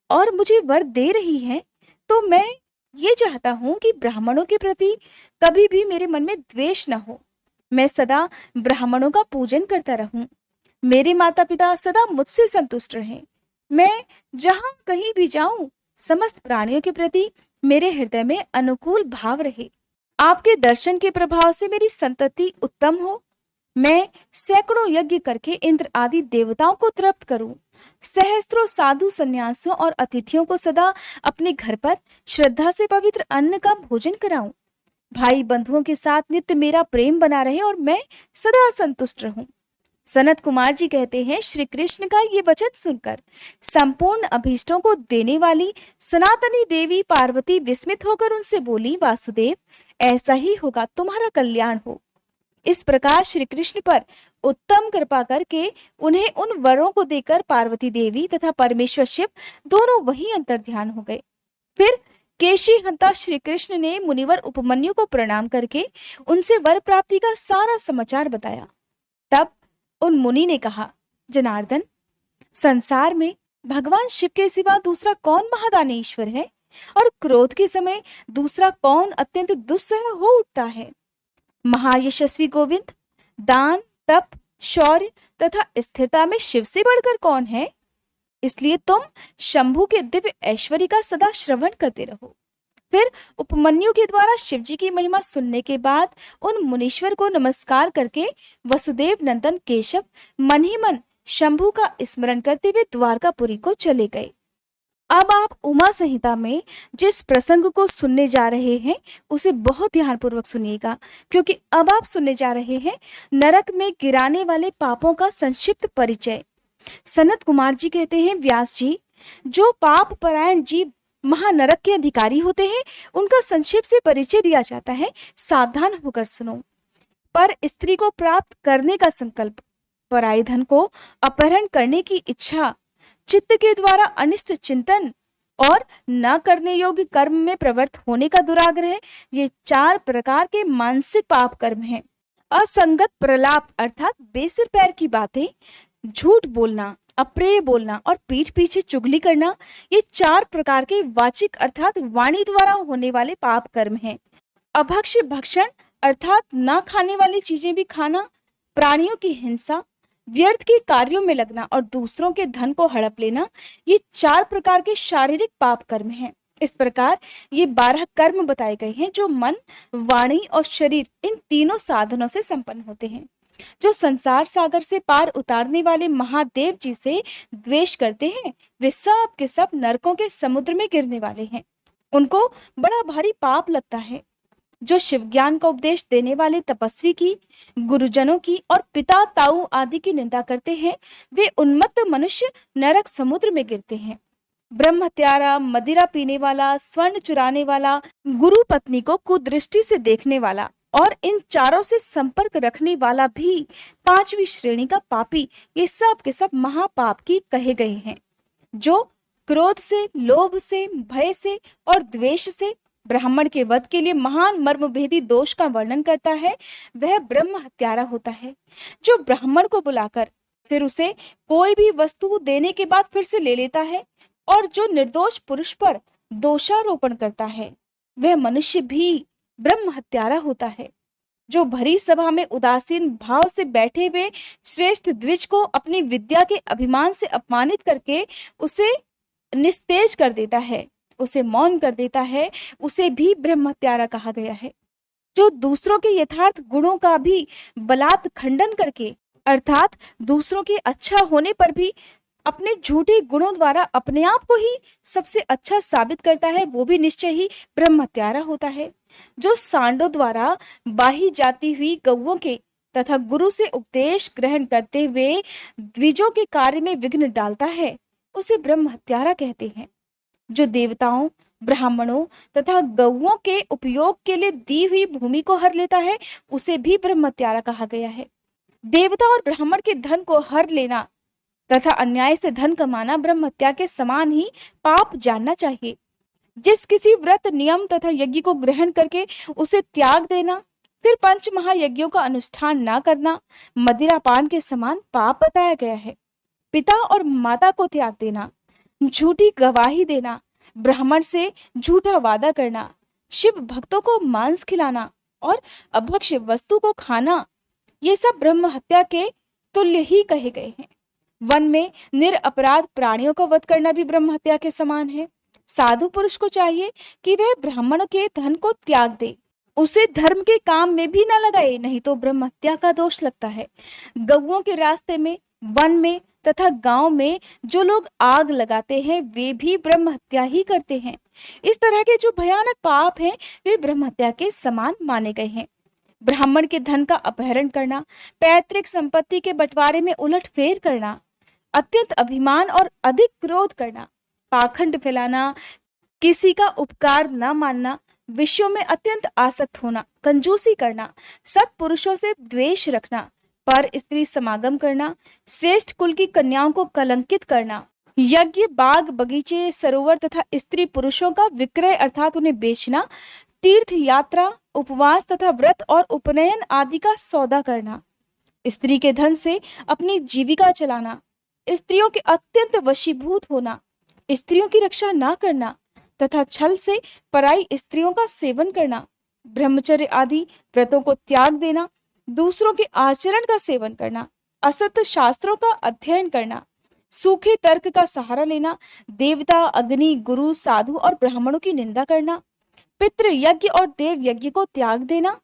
A: और मुझे वर दे रही हैं, तो मैं ये चाहता हूं कि ब्राह्मणों के प्रति कभी भी मेरे मन में द्वेष न हो। मैं सदा ब्राह्मणों का पूजन करता रहूं। मेरे माता पिता सदा मुझसे संतुष्ट रहें। मैं जहां कहीं भी जाऊं, समस्त प्राणियों के प्रति मेरे हृदय में अनुकूल भाव रहे। आपके दर्शन के प्रभाव से मेरी संतति उत्तम हो। मैं सैकड़ों यज्ञ करके इंद्र आदि देवताओं को तृप्त करूं। सहस्त्रों साधु सन्यासियों और अतिथियों को सदा अपने घर पर श्रद्धा से पवित्र अन्न का भोजन कराऊं। भाई बंधुओं के साथ नित्य मेरा प्रेम बना रहे और मैं सदा संतुष्ट रहूं। सनत कुमार जी कहते हैं, श्री कृष्ण का ये वचन सुनकर संपूर्ण अभीष्टों को देने वाली सनातनी देवी पार्वती विस्मित होकर उनसे बोली, वासुदेव, ऐसा ही होगा, तुम्हारा कल्याण हो। इस प्रकार श्री कृष्ण पर उत्तम कृपा करके उन्हें उन वरों को देकर पार्वती देवी तथा परमेश्वर शिव दोनों वही अंतर्ध्यान हो गए। फिर केशी हंता श्री कृष्ण ने मुनिवर उपमन्यु को प्रणाम करके उनसे वर प्राप्ति का सारा समाचार बताया। तब उन मुनि ने कहा, जनार्दन, संसार में भगवान शिव के सिवा दूसरा कौन महादानी ईश्वर है और क्रोध के समय दूसरा कौन अत्यंत दुस्सह हो उठता है। महायशस्वी गोविंद, दान, तप, शौर्य तथा स्थिरता में शिव से बढ़कर कौन है। इसलिए तुम शंभु के दिव्य ऐश्वर्य का सदा श्रवण करते रहो। फिर उपमन्यु के द्वारा शिव जी की महिमा सुनने के बाद उन मुनीश्वर को नमस्कार करके वसुदेव नंदन केशव मन ही मन शंभु का स्मरण करते हुए द्वारकापुरी को चले गए। अब आप उमा संहिता में जिस प्रसंग को सुनने जा रहे हैं उसे बहुत ध्यानपूर्वक सुनिएगा, क्योंकि अब आप सुनने जा रहे हैं नरक में गिराने वाले पापों का संक्षिप्त परिचय। सनत कुमार जी कहते हैं, व्यास जी, जो पाप परायण जीव महानरक के अधिकारी होते हैं उनका संक्षेप से परिचय दिया जाता है। सावधान होकर सुनो। पर स्त्री को प्राप्त करने का संकल्प, पराई धन को अपहरण करने की इच्छा, चित्त के द्वारा अनिष्ट चिंतन और न करने योग्य कर्म में प्रवृत्त होने का दुराग्रह, ये 4 प्रकार के मानसिक पाप कर्म हैं। असंगत प्रलाप अर्थात बेसिर पैर की बातें, झूठ बोलना, अप्रिय बोलना और पीठ पीछे चुगली करना, ये 4 प्रकार के वाचिक अर्थात वाणी द्वारा होने वाले पाप कर्म हैं। अभक्ष्य भक्षण अर्थात ना खाने वाली चीजें भी खाना, प्राणियों की हिंसा, व्यर्थ के कार्यों में लगना और दूसरों के धन को हड़प लेना, ये 4 प्रकार के शारीरिक पाप कर्म हैं। इस प्रकार ये 12 कर्म बताए गए हैं जो मन, वाणी और शरीर इन तीनों साधनों से संपन्न होते हैं। जो संसार सागर से पार उतारने वाले महादेव जी से द्वेष करते हैं, वे सब के सब नरकों के समुद्र में गिरने वाले हैं। उनको बड़ा भारी पाप लगता है। जो शिव ज्ञान का उपदेश देने वाले तपस्वी की, गुरुजनों की और पिता ताऊ आदि की निंदा करते हैं, वे उन्मत्त मनुष्य नरक समुद्र में गिरते हैं। ब्रह्म हत्यारा, मदिरा पीने वाला, स्वर्ण चुराने वाला, गुरु पत्नी को कुदृष्टि से देखने वाला और इन चारों से संपर्क रखने वाला भी 5वीं श्रेणी का पापी, ये सब के सब महापाप की कहे गए हैं। जो क्रोध से, लोभ से, भय से और द्वेष से ब्राह्मण के वध के लिए महान मर्मभेदी दोष का वर्णन करता है, वह ब्रह्म हत्यारा होता है। जो ब्राह्मण को बुलाकर फिर उसे कोई भी वस्तु देने के बाद फिर से ले लेता है और जो निर्दोष पुरुष पर दोषारोपण करता है, वह मनुष्य भी ब्रह्म हत्यारा होता है। जो भरी सभा में उदासीन भाव से बैठे हुए श्रेष्ठ द्विज को अपनी विद्या के अभिमान से अपमानित करके उसे निस्तेज कर देता है, उसे मौन कर देता है, उसे भी ब्रह्म हत्यारा कहा गया है। जो दूसरों के यथार्थ गुणों का भी बलात् खंडन करके, अर्थात दूसरों के अच्छा होने पर भी अपने झूठे गुणों द्वारा अपने आप को ही सबसे अच्छा साबित करता है, वो भी निश्चय ही ब्रह्म हत्यारा होता है। जो सांडों द्वारा बाही जाती हुई गौओं के तथा गुरु से उपदेश ग्रहण करते हुए द्विजों के कार्य में विघ्न डालता है, उसे ब्रह्म हत्यारा कहते हैं। जो देवताओं, ब्राह्मणों तथा गौओं के उपयोग के लिए दी हुई भूमि को हर लेता है, उसे भी ब्रह्म हत्यारा कहा गया है। देवता और ब्राह्मण के धन को हर लेना तथा अन्याय से धन कमाना ब्रह्म हत्या के समान ही पाप जानना चाहिए। जिस किसी व्रत, नियम तथा यज्ञ को ग्रहण करके उसे त्याग देना, फिर 5 महायज्ञों का अनुष्ठान ना करना मदिरा पान के समान पाप बताया गया है। पिता और माता को त्याग देना, झूठी गवाही देना, ब्राह्मण से झूठा वादा करना, शिव भक्तों को मांस खिलाना और अभक्ष्य वस्तु को खाना, ये सब ब्रह्म हत्या के तुल्य ही कहे गए हैं। वन में निरपराध प्राणियों का वध करना भी ब्रह्म हत्या के समान है। साधु पुरुष को चाहिए कि वह ब्राह्मण के धन को त्याग दे, उसे धर्म के काम में भी न लगाए, नहीं तो ब्रह्म हत्या का दोष लगता है। गौओं के रास्ते में, वन में तथा गांव में जो लोग आग लगाते हैं, वे भी ब्रह्म हत्या ही करते हैं। इस तरह के जो भयानक पाप हैं, वे ब्रह्म हत्या के समान माने गए हैं। ब्राह्मण के धन का अपहरण करना, पैतृक संपत्ति के बंटवारे में उलटफेर करना, अत्यंत अभिमान और अधिक क्रोध करना, पाखंड फैलाना, किसी का उपकार न मानना, विषयों में अत्यंत आसक्त होना, कंजूसी करना, सत्पुरुषों से द्वेष रखना, पर स्त्री समागम करना, श्रेष्ठ कुल की कन्याओं को कलंकित करना, यज्ञ, बाग, बगीचे, सरोवर तथा स्त्री पुरुषों का विक्रय अर्थात उन्हें बेचना, तीर्थ यात्रा, उपवास तथा व्रत और उपनयन आदि का सौदा करना, स्त्री के धन से अपनी जीविका चलाना, स्त्रियों के अत्यंत वशीभूत होना, स्त्रियों की रक्षा ना करना तथा छल से पराई स्त्रियों का सेवन करना, ब्रह्मचर्य आदि व्रतों को त्याग देना, दूसरों के आचरण का सेवन करना, असत्य शास्त्रों का अध्ययन करना, सूखे तर्क का सहारा लेना, देवता, अग्नि, गुरु, साधु और ब्राह्मणों की निंदा करना, पितृ यज्ञ और देव यज्ञ को त्याग देना,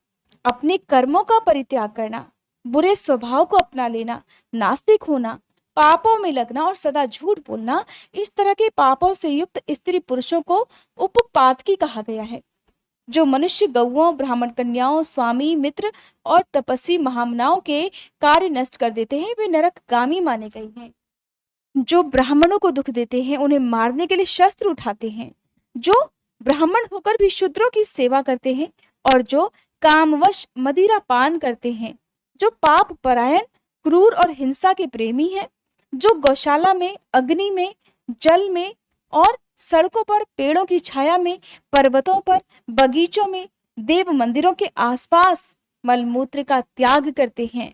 A: अपने कर्मों का परित्याग करना, बुरे स्वभाव को अपना लेना, नास्तिक होना, पापों में लगना और सदा झूठ बोलना, इस तरह के पापों से युक्त स्त्री पुरुषों को उपपातकी कहा गया है। जो मनुष्य गौओं, ब्राह्मण कन्याओं, स्वामी, मित्र और तपस्वी महामनाओं के कार्य नष्ट कर देते हैं, वे नरकगामी माने गए हैं। जो ब्राह्मणों को दुख देते हैं, उन्हें मारने के लिए शस्त्र उठाते हैं, जो ब्राह्मण होकर भी शूद्रों की सेवा करते हैं और जो कामवश मदिरा पान करते हैं, जो पाप परायण, क्रूर और हिंसा के प्रेमी हैं, जो गौशाला में, अग्नि में, जल में और सड़कों पर, पेड़ों की छाया में, पर्वतों पर, बगीचों में, देव मंदिरों के आसपास मलमूत्र का त्याग करते हैं,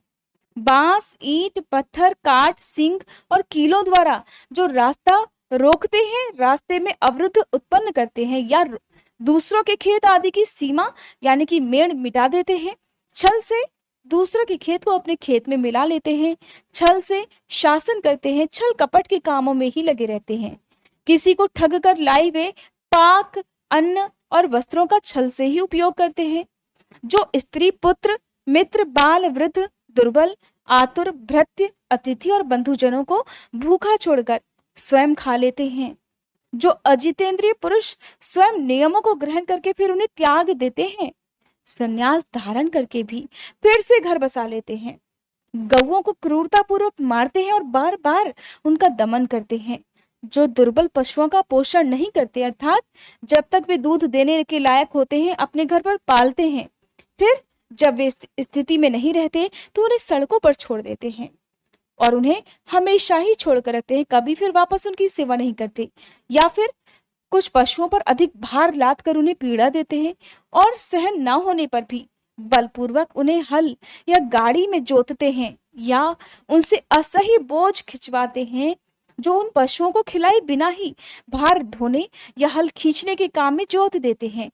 A: बांस, ईंट, पत्थर, काट, सींग और कीलों द्वारा जो रास्ता रोकते हैं, रास्ते में अवरुद्ध उत्पन्न करते हैं या दूसरों के खेत आदि की सीमा यानी कि मेड़ मिटा देते हैं, छल से दूसरों के खेत को अपने खेत में मिला लेते हैं, छल से शासन करते हैं, छल कपट के कामों में ही लगे रहते हैं। किसी को ठग कर लाई वे पाक, अन्न और वस्त्रों का छल से ही उपयोग करते हैं। जो स्त्री, पुत्र, मित्र, बाल, वृद्ध, दुर्बल, आतुर, भृत्य, अतिथि और बंधुजनों को भूखा छोड़कर स्वयं खा लेते हैं। जो अजितेंद्रिय पुरुष स्वयं नियमों को ग्रहण करके फिर उन्हें त्याग देते हैं, संन्यास धारण करके भी फिर से घर बसा लेते हैं। गौओं को क्रूरतापूर्वक मारते हैं और बार बार उनका दमन करते हैं। जो दुर्बल पशुओं का पोषण नहीं करते, अर्थात जब तक वे दूध देने के लायक होते हैं अपने घर पर पालते हैं, फिर जब वे स्थिति में नहीं रहते तो उन्हें सड़कों पर छोड़ देते हैं और उन्हें हमेशा ही छोड़कर रखते हैं, कभी फिर वापस उनकी सेवा नहीं करते। या फिर कुछ पशुओं पर अधिक भार लाद कर उन्हें पीड़ा देते हैं और सहन न होने पर भी बलपूर्वक उन्हें हल या गाड़ी में जोतते हैं या उनसे असह्य बोझ खिंचवाते हैं, जो उन पशुओं को खिलाए बिना ही भार ढोने या हल खींचने के काम में जोत देते हैं।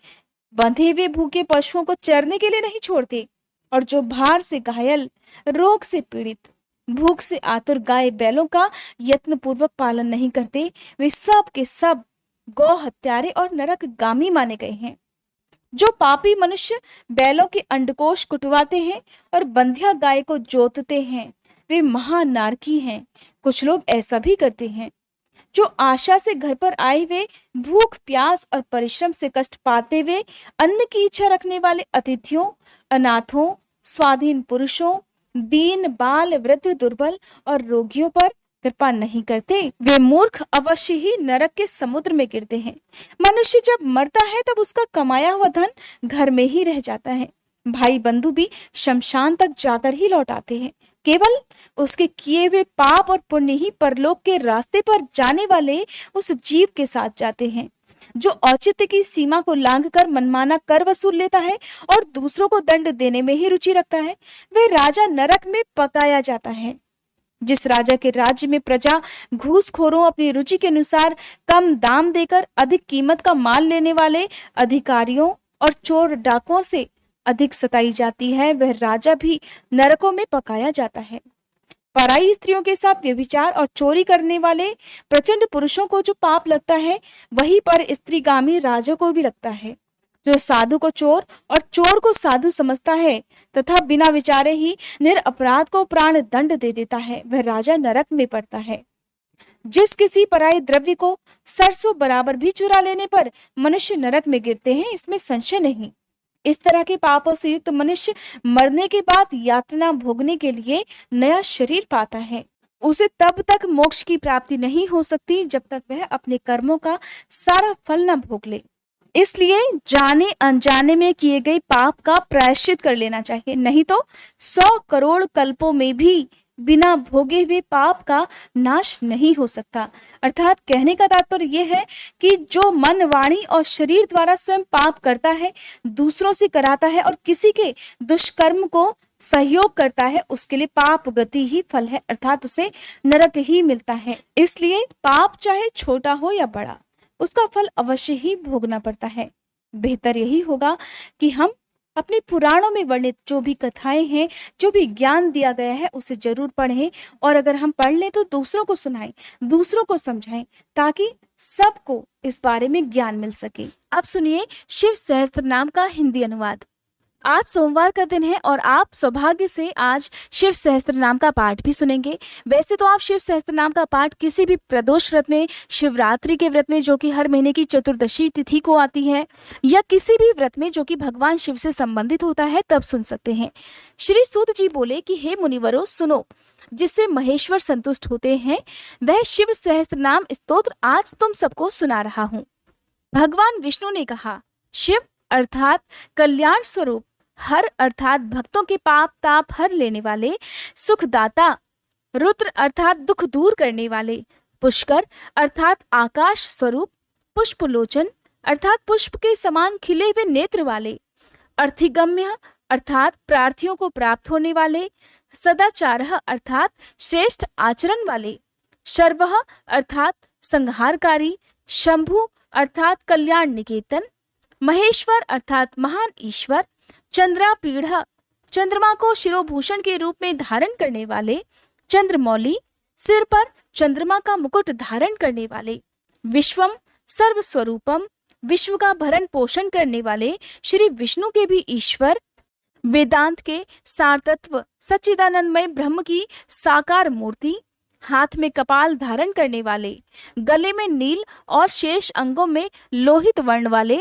A: बंधे हुए भूखे पशुओं को चरने के लिए नहीं छोड़ते और जो भार से घायल, रोग से पीड़ित, भूख से आतुर गाय बैलों का यत्नपूर्वक पालन नहीं करते, वे सब के सब गौ हत्यारे और नरकगामी माने गए हैं। जो पापी मनुष्य बैलों के अंडकोश कुटवाते हैं और बंधिया गाय को जोतते हैं, वे महानारकी हैं। कुछ लोग ऐसा भी करते हैं। जो आशा से घर पर आए हुए भूख, प्यास और परिश्रम से कष्ट पाते हुए अन्न की इच्छा रखने वाले अतिथियों, अनाथों, स्वाधीन पुरुषों, दीन, बाल, वृद्ध, दुर्बल और रोगियों पर कृपा नहीं करते, वे मूर्ख अवश्य ही नरक के समुद्र में गिरते हैं। मनुष्य जब मरता है तब उसका कमाया हुआ धन घर में ही रह जाता है। भाई बंधु भी शमशान तक जाकर ही लौट आते हैं। केवल उसके किए हुए पाप और पुण्य ही परलोक के रास्ते पर जाने वाले उस जीव के साथ जाते हैं। जो औचित्य की सीमा को लांघकर मनमाना कर वसूल लेता है और दूसरों को दंड देने में ही रुचि रखता है, वह राजा नरक में पकाया जाता है। जिस राजा के राज्य में प्रजा घूसखोरों, अपनी रुचि के अनुसार कम दाम देकर अधिक कीमत का माल लेने वाले अधिकारियों और चोर डाकुओं से अधिक सताई जाती है, वह राजा भी नरकों में पकाया जाता है। पराई स्त्रियों के साथ व्यभिचार और चोरी करने वाले प्रचंड पुरुषों को जो पाप लगता है, वही पर स्त्रीगामी राजा को भी लगता है। जो साधु को चोर और चोर को साधु समझता है तथा बिना विचारे ही निरपराध को प्राण दंड दे देता है, वह राजा नरक में पड़ता है। जिस किसी पराये द्रव्य को सरसों बराबर भी चुरा लेने पर मनुष्य नरक में गिरते हैं, इसमें संशय नहीं। इस तरह के पापों से युक्त मनुष्य मरने के बाद यातना भोगने के लिए नया शरीर पाता है। उसे तब तक मोक्ष की प्राप्ति नहीं हो सकती जब तक वह अपने कर्मों का सारा फल न भोग ले। इसलिए जाने अनजाने में किए गए पाप का प्रायश्चित कर लेना चाहिए, नहीं तो 100 करोड़ कल्पों में भी बिना भोगे हुए पाप का नाश नहीं हो सकता। अर्थात कहने का तात्पर्य यह है कि जो मन, वाणी और शरीर द्वारा स्वयं पाप करता है, दूसरों से कराता है और किसी के दुष्कर्म को सहयोग करता है, उसके लिए पाप गति ही फल है, अर्थात उसे नरक ही मिलता है। इसलिए पाप चाहे छोटा हो या बड़ा, उसका फल अवश्य ही भोगना पड़ता है। बेहतर यही होगा कि हम अपने पुराणों में वर्णित जो भी कथाएं हैं, जो भी ज्ञान दिया गया है, उसे जरूर पढ़ें और अगर हम पढ़ लें तो दूसरों को सुनाएं, दूसरों को समझाएं, ताकि सबको इस बारे में ज्ञान मिल सके। अब सुनिए शिव सहस्त्र नाम का हिंदी अनुवाद। आज सोमवार का दिन है और आप सौभाग्य से आज शिव सहस्त्र नाम का पाठ भी सुनेंगे। वैसे तो आप शिव सहस्त्र नाम का पाठ किसी भी प्रदोष व्रत में, शिवरात्रि के व्रत में जो कि हर महीने की चतुर्दशी तिथि को आती है, या किसी भी व्रत में जो कि भगवान शिव से संबंधित होता है, तब सुन सकते हैं। श्री सूत जी बोले कि हे मुनिवरों, सुनो, जिससे महेश्वर संतुष्ट होते हैं वह शिव सहस्त्र नाम स्तोत्र आज तुम सबको सुना रहा हूँ। भगवान विष्णु ने कहा, शिव अर्थात कल्याण स्वरूप, हर अर्थात भक्तों के पाप ताप हर लेने वाले, सुखदाता, रुद्र अर्थात दुख दूर करने वाले, पुष्कर अर्थात आकाश स्वरूप, पुष्पलोचन अर्थात पुष्प के समान खिले हुए नेत्र वाले, अर्थिगम्य अर्थात प्रार्थियों को प्राप्त होने वाले, सदाचारः अर्थात श्रेष्ठ आचरण वाले, शर्वः अर्थात संहारकारी, शंभु अर्थात कल्याण निकेतन, महेश्वर अर्थात महान ईश्वर, चंद्रापीढ़ चंद्रमा को शिरोभूषण के रूप में धारण करने वाले चंद्रमौली, सिर पर चंद्रमा का मुकुट धारण करने वाले, विश्वम सर्व स्वरूपम, विश्व का भरण पोषण करने वाले श्री विष्णु के भी ईश्वर, वेदांत के सार तत्व सच्चिदानंदमय ब्रह्म की साकार मूर्ति, हाथ में कपाल धारण करने वाले, गले में नील और शेष अंगों में लोहित वर्ण वाले,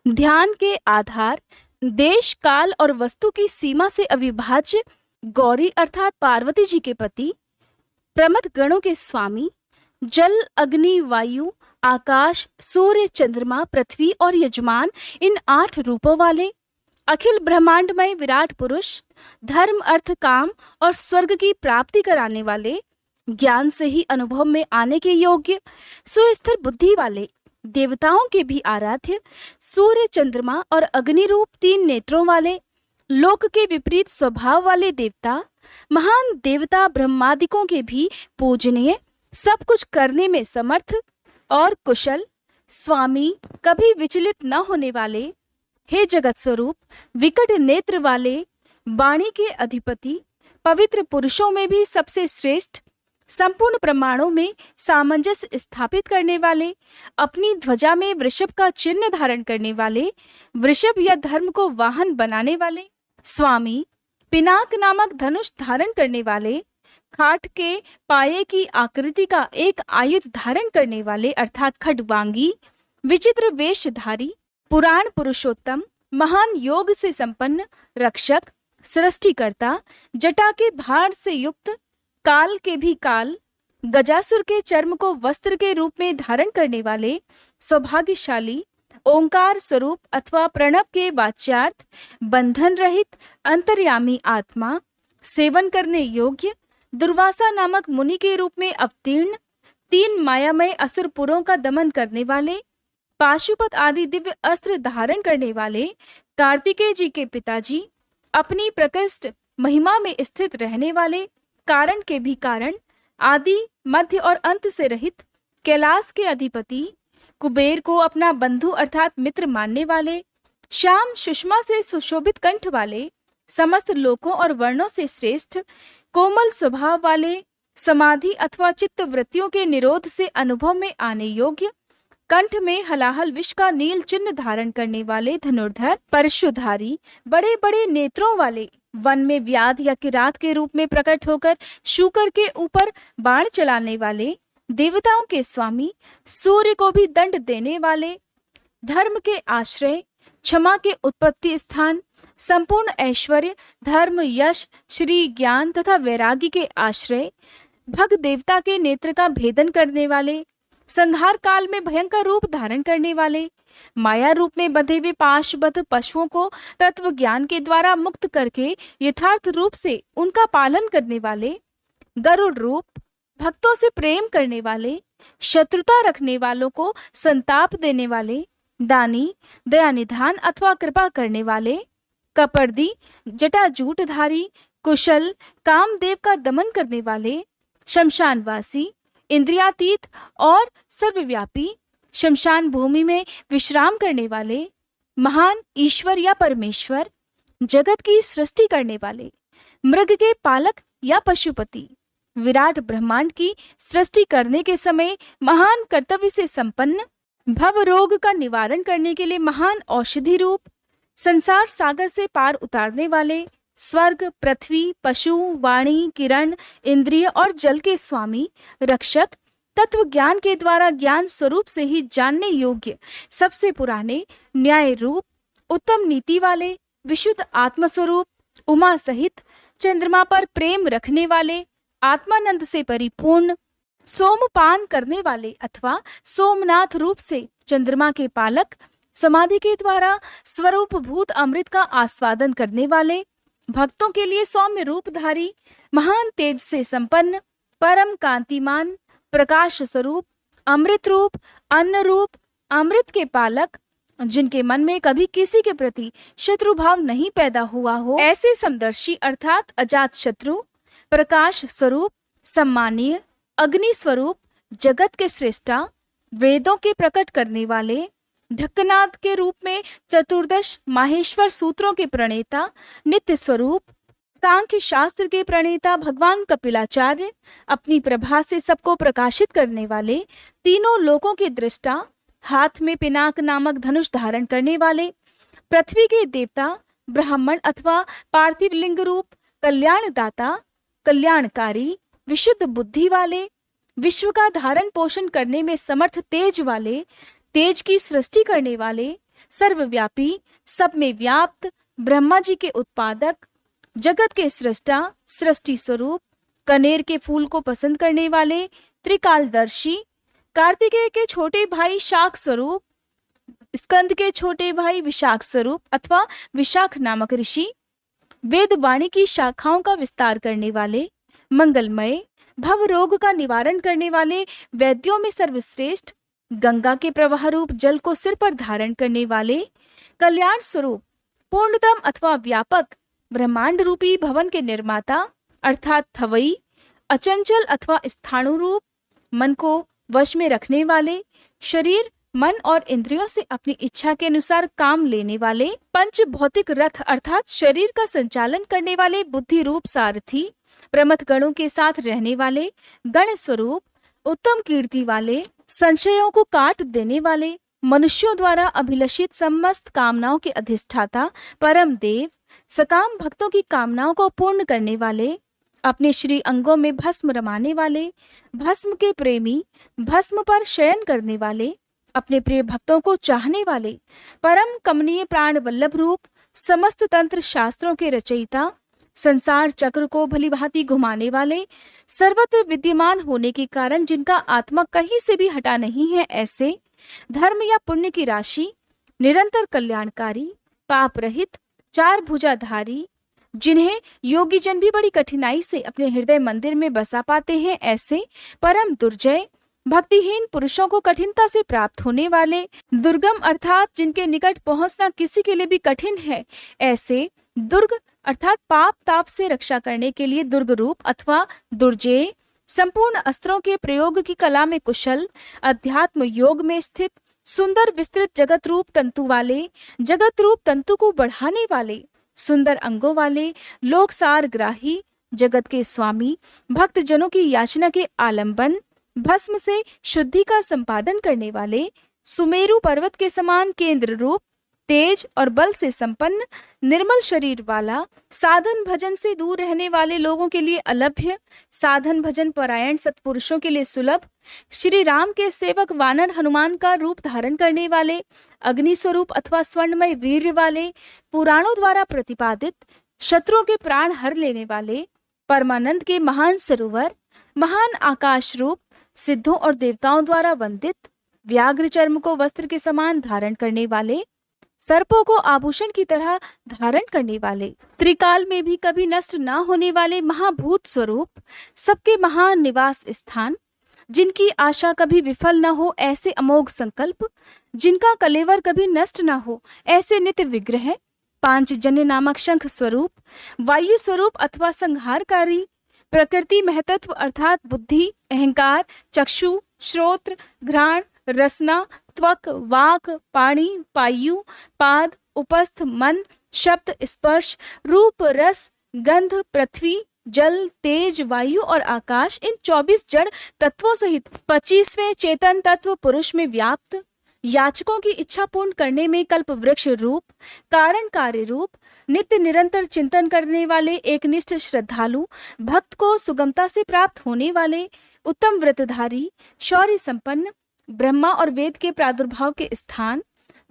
A: ध्यान के आधार, देश काल और वस्तु की सीमा से अविभाज्य गौरी अर्थात पार्वती जी के पति, प्रमथ गणों के स्वामी, जल अग्नि वायु आकाश सूर्य चंद्रमा पृथ्वी और यजमान इन 8 रूपों वाले, अखिल ब्रह्मांडमय विराट पुरुष, धर्म अर्थ काम और स्वर्ग की प्राप्ति कराने वाले, ज्ञान से ही अनुभव में आने के योग्य, सुस्थिर बुद्धि वाले, देवताओं के भी आराध्य, सूर्य चंद्रमा और अग्नि रूप 3 नेत्रों वाले, लोक के विपरीत स्वभाव वाले देवता, महान देवता ब्रह्मादिकों के भी पूजनीय, सब कुछ करने में समर्थ और कुशल, स्वामी, कभी विचलित न होने वाले, हे जगत स्वरूप, विकट नेत्र वाले, वाणी के अधिपति, पवित्र पुरुषों में भी सबसे श्रेष्ठ, संपूर्ण प्रमाणों में सामंजस्य स्थापित करने वाले, अपनी ध्वजा में वृषभ का चिन्ह धारण करने वाले, वृषभ या धर्म को वाहन बनाने वाले, स्वामी, पिनाक नामक धनुष धारण करने वाले, खाट के पाये की आकृति का एक आयुध धारण करने वाले अर्थात खड्वांगी, विचित्र वेशधारी, पुराण पुरुषोत्तम, महान योग से संपन्न, रक्षक, सृष्टिकर्ता, जटा के भार से युक्त, काल के भी काल, गजासुर के चर्म को वस्त्र के रूप में धारण करने वाले, सौभाग्यशाली, ओंकार स्वरूप अथवा प्रणव के वाच्यार्थ, बंधन रहित, अंतर्यामी आत्मा, सेवन करने योग्य, दुर्वासा नामक मुनि के रूप में अवतीर्ण, 3 मायामय असुरपुरों का दमन करने वाले, पाशुपत आदि दिव्य अस्त्र धारण करने वाले, कार्तिकेय जी के पिताजी, अपनी प्रकृष्ट महिमा में स्थित रहने वाले, कारण के भी कारण, आदि मध्य और अंत से रहित, कैलाश के अधिपति, कुबेर को अपना बंधु अर्थात मित्र मानने वाले, श्याम सुषमा से सुशोभित कंठ वाले, समस्त लोकों और वर्णों से श्रेष्ठ, कोमल स्वभाव वाले, समाधि अथवा चित्त वृत्तियों के निरोध से अनुभव में आने योग्य, कंठ में हलाहल विष का नील चिन्ह धारण करने वाले धनुर्धर, परशुधारी, बड़े बड़े नेत्रों वाले, वन में व्याध या किरात के रूप में प्रकट होकर शूकर के ऊपर बाण चलाने वाले, देवताओं के स्वामी, सूर्य को भी दंड देने वाले, धर्म के आश्रय, क्षमा के उत्पत्ति स्थान, संपूर्ण ऐश्वर्य, धर्म, यश, श्री, ज्ञान तथा वैराग्य के आश्रय, भग देवता के नेत्र का भेदन करने वाले, संहार काल में भयंकर रूप धारण करने वाले, माया रूप में बंधे हुए पाशबद्ध पशुओं को तत्व ज्ञान के द्वारा मुक्त करके यथार्थ रूप से उनका पालन करने वाले, गरुड़ रूप, भक्तों से प्रेम करने वाले, शत्रुता रखने वालों को संताप देने वाले, दानी, दया निधान अथवा कृपा करने वाले, कपर्दी, जटाजूटधारी, कुशल, कामदेव का दमन करने वाले, शमशानवासी, इंद्रियातीत और सर्वव्यापी, शमशान भूमि में विश्राम करने वाले, महान ईश्वर या परमेश्वर, जगत की सृष्टि करने वाले, मृग के पालक या पशुपति, विराट ब्रह्मांड की सृष्टि करने के समय महान कर्तव्य से संपन्न, भव रोग का निवारण करने के लिए महान औषधि रूप, संसार सागर से पार उतारने वाले, स्वर्ग, पृथ्वी, पशु, वाणी, किरण, इंद्रिय और जल के स्वामी, रक्षक, तत्व ज्ञान के द्वारा ज्ञान स्वरूप से ही जानने योग्य, सबसे पुराने, न्याय रूप, उत्तम नीति वाले, विशुद्ध आत्मस्वरूप, उमा सहित, चंद्रमा पर प्रेम रखने वाले, आत्मानंद से परिपूर्ण, सोमपान करने वाले अथवा सोमनाथ रूप से चंद्रमा के पालक, समाधि के द्वारा स्वरूप भूत अमृत का आस्वादन करने वाले, भक्तों के लिए सौम्य रूपधारी, महान तेज से संपन्न, परम कांतिमान, प्रकाश स्वरूप, अमृत रूप, अन्न रूप, अमृत के पालक, जिनके मन में कभी किसी के प्रति शत्रु भाव नहीं पैदा हुआ हो, ऐसे समदर्शी अर्थात अजात शत्रु, प्रकाश स्वरूप, सम्मानीय, अग्नि स्वरूप, जगत के श्रेष्ठा, वेदों के प्रकट करने वाले, ढक्कनाथ के रूप में चतुर्दश माहेश्वर सूत्रों के प्रणेता, नित्य स्वरूप सांख्य शास्त्र के प्रणेता भगवान कपिलाचार्य, अपनी प्रभा से सबको प्रकाशित करने वाले, तीनों लोकों के दृष्टा, हाथ में पिनाक नामक धनुष धारण करने वाले, पृथ्वी के देवता, ब्राह्मण अथवा पार्थिव लिंग रूप, कल्याणदाता, कल्याणकारी, विशुद्ध बुद्धि वाले, विश्व का धारण पोषण करने में समर्थ तेज वाले, तेज की सृष्टि करने वाले, सर्वव्यापी, सब में व्याप्त, ब्रह्मा जी के उत्पादक, जगत के सृष्टा, सृष्टि स्वरूप, कनेर के फूल को पसंद करने वाले, त्रिकालदर्शी, कार्तिकेय के छोटे भाई शाक स्वरूप, स्कंद के छोटे भाई विशाख स्वरूप अथवा विशाख नामक ऋषि, वेद वाणी की शाखाओं का विस्तार करने वाले, मंगलमय, भव रोग का निवारण करने वाले, वैद्यों में सर्वश्रेष्ठ, गंगा के प्रवाह रूप जल को सिर पर धारण करने वाले, कल्याण स्वरूप, पूर्णतम अथवा व्यापक, ब्रह्मांड रूपी भवन के निर्माता अर्थात थवई, अचंचल अथवा स्थाणु रूप, मन को वश में रखने वाले, शरीर, मन और इंद्रियों से अपनी इच्छा के अनुसार काम लेने वाले, पंच भौतिक रथ अर्थात शरीर का संचालन करने वाले, बुद्धि रूप सारथी, प्रमथ गणों के साथ रहने वाले, गण स्वरूप, उत्तम कीर्ति वाले, संशयों को काट देने वाले, मनुष्यों द्वारा अभिलषित समस्त कामनाओं के अधिष्ठाता, परम देव, सकाम भक्तों की कामनाओं को पूर्ण करने वाले, अपने श्री अंगों में भस्म रमाने वाले, भस्म के प्रेमी, भस्म पर शयन करने वाले, अपने प्रिय भक्तों को चाहने वाले, परम कमनीय प्राण वल्लभ रूप, समस्त तंत्र शास्त्रों के रचयिता, संसार चक्र को भलीभांति घुमाने वाले, सर्वत्र विद्यमान होने के कारण जिनका आत्मा कहीं से भी हटा नहीं है, ऐसे धर्म या पुण्य की राशि, निरंतर कल्याणकारी, पाप रहित, चार भुजाधारी, जिन्हें योगी जन भी बड़ी कठिनाई से अपने हृदय मंदिर में बसा पाते हैं, ऐसे परम दुर्जय, भक्तिहीन पुरुषों को कठिनता से प्राप्त होने वाले, दुर्गम अर्थात जिनके निकट पहुंचना किसी के लिए भी कठिन है, ऐसे दुर्ग अर्थात पाप ताप से रक्षा करने के लिए दुर्ग रूप अथवा दुर्जय, संपूर्ण अस्त्रों के प्रयोग की कला में कुशल, अध्यात्म योग में स्थित, सुंदर विस्तृत जगत रूप तंतु वाले, जगत रूप तंतु को बढ़ाने वाले, सुंदर अंगों वाले, लोक सार ग्राही, जगत के स्वामी, भक्त जनों की याचना के आलंबन, भस्म से शुद्धि का संपादन करने वाले, सुमेरु पर्वत के समान केंद्र रूप, तेज और बल से संपन्न, निर्मल शरीर वाला, साधन भजन से दूर रहने वाले लोगों के लिए अलभ्य, साधन भजन परायण सत्पुरुषों के लिए सुलभ, श्री राम के सेवक वानर हनुमान का रूप धारण करने वाले, अग्नि स्वरूप अथवा स्वर्णमय वीर्य वाले, पुराणों द्वारा प्रतिपादित, शत्रुओं के प्राण हर लेने वाले, परमानंद के महान सरोवर, महान आकाश रूप, सिद्धों और देवताओं द्वारा वंदित, व्याघ्र चर्म को वस्त्र के समान धारण करने वाले, सर्पों को आभूषण की तरह धारण करने वाले, त्रिकाल में भी कभी नष्ट न होने वाले महाभूत स्वरूप, सबके महान निवास स्थान, जिनकी आशा कभी विफल न हो ऐसे अमोघ संकल्प, जिनका कलेवर कभी नष्ट न हो ऐसे नित्य विग्रह, पांचजन्य नामक शंख स्वरूप, वायु स्वरूप अथवा संहारकारी, प्रकृति महतत्व अर्थात बुद्धि, अहंकार, चक्षु, श्रोत्र, घ्राण, रसना, त्वक, वाक, पाणी, पायु, पाद, उपस्थ, मन, शब्द, स्पर्श, रूप, रस, गंध, पृथ्वी, जल, तेज, वायु और आकाश, इन 24 जड़ तत्वों सहित 25वें चेतन तत्व पुरुष में व्याप्त, याचकों की इच्छा पूर्ण करने में कल्प वृक्ष रूप, कारण कार्य रूप, नित्य निरंतर चिंतन करने वाले एकनिष्ठ श्रद्धालु, भक्त को सुगमता से प्राप्त होने वाले, उत्तम व्रतधारी, शौर्य संपन्न, ब्रह्मा और वेद के प्रादुर्भाव के स्थान,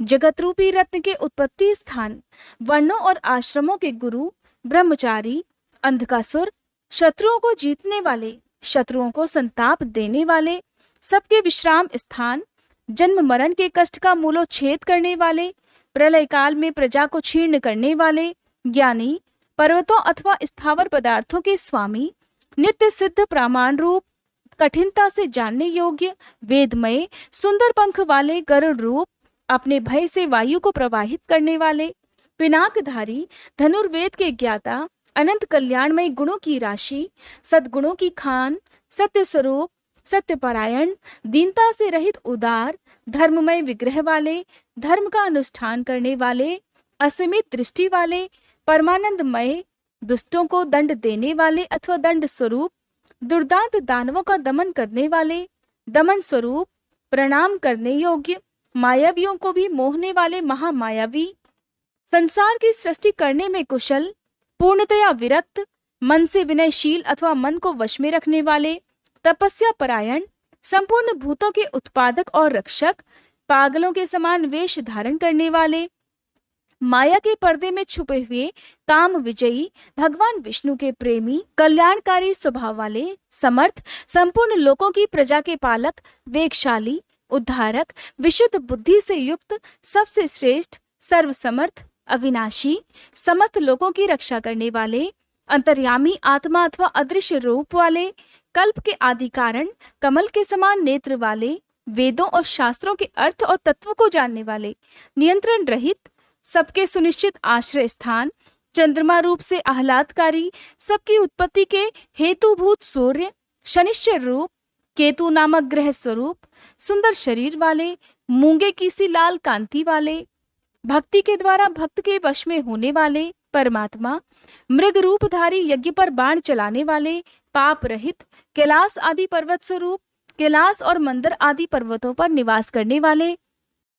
A: जगत रूपी रत्न के उत्पत्ति स्थान, वर्णों और आश्रमों के गुरु, ब्रह्मचारी, अंधकासुर, शत्रुओं को जीतने वाले, शत्रुओं को संताप देने वाले, सबके विश्राम स्थान, जन्म मरण के कष्ट का मूलोच्छेद करने वाले, प्रलय काल में प्रजा को छीर्ण करने वाले, ज्ञानी, पर्वतों अथवा स्थावर पदार्थों के स्वामी, नित्य सिद्ध प्रामाण रूप, कठिनता से जानने योग्य, वेदमय, सुंदर पंख वाले, गरुड़ रूप, अपने भय से वायु को प्रवाहित करने वाले, पिनाकधारी, धनुर्वेद के ज्ञाता, अनंत कल्याणमय गुणों की राशि, सद्गुणों की खान, सत्य स्वरूप, सत्यपरायण, दीनता से रहित उदार, धर्ममय विग्रह वाले, धर्म का अनुष्ठान करने वाले, असीमित दृष्टि वाले, परमानंदमय, दुष्टों को दंड देने वाले अथवा दंड स्वरूप, दुर्दांत दानवों का दमन करने वाले, दमन स्वरूप, प्रणाम करने योग्य, मायावियों को भी मोहने वाले महामायावी, संसार की सृष्टि करने में कुशल, पूर्णतया विरक्त, मन से विनयशील अथवा मन को वश में रखने वाले, तपस्या परायण, संपूर्ण भूतों के उत्पादक और रक्षक, पागलों के समान वेश धारण करने वाले, माया के पर्दे में छुपे हुए काम विजयी, भगवान विष्णु के प्रेमी, कल्याणकारी स्वभाव वाले, समर्थ, संपूर्ण लोकों की प्रजा के पालक, वेगशाली, उद्धारक, विशुद्ध बुद्धि से युक्त, सबसे श्रेष्ठ, सर्वसमर्थ, अविनाशी, समस्त लोगों की रक्षा करने वाले, अंतर्यामी आत्मा अथवा अदृश्य रूप वाले, कल्प के आदि कारण, कमल के समान नेत्र वाले, वेदों और शास्त्रों के अर्थ और तत्व को जानने वाले, नियंत्रण रहित, सबके सुनिश्चित आश्रय स्थान, चंद्रमा रूप से आह्लादकारी, सबकी उत्पत्ति के हेतुभूत सूर्य, शनिश्चर रूप, केतु नामक ग्रह स्वरूप, सुंदर शरीर वाले, मूंगे की सी लाल कांति वाले, भक्ति के द्वारा भक्त के वश में होने वाले, परमात्मा, मृग रूपधारी, यज्ञ पर बाण चलाने वाले, पाप रहित, कैलाश आदि पर्वत स्वरूप, कैलाश और मंदर आदि पर्वतों पर निवास करने वाले,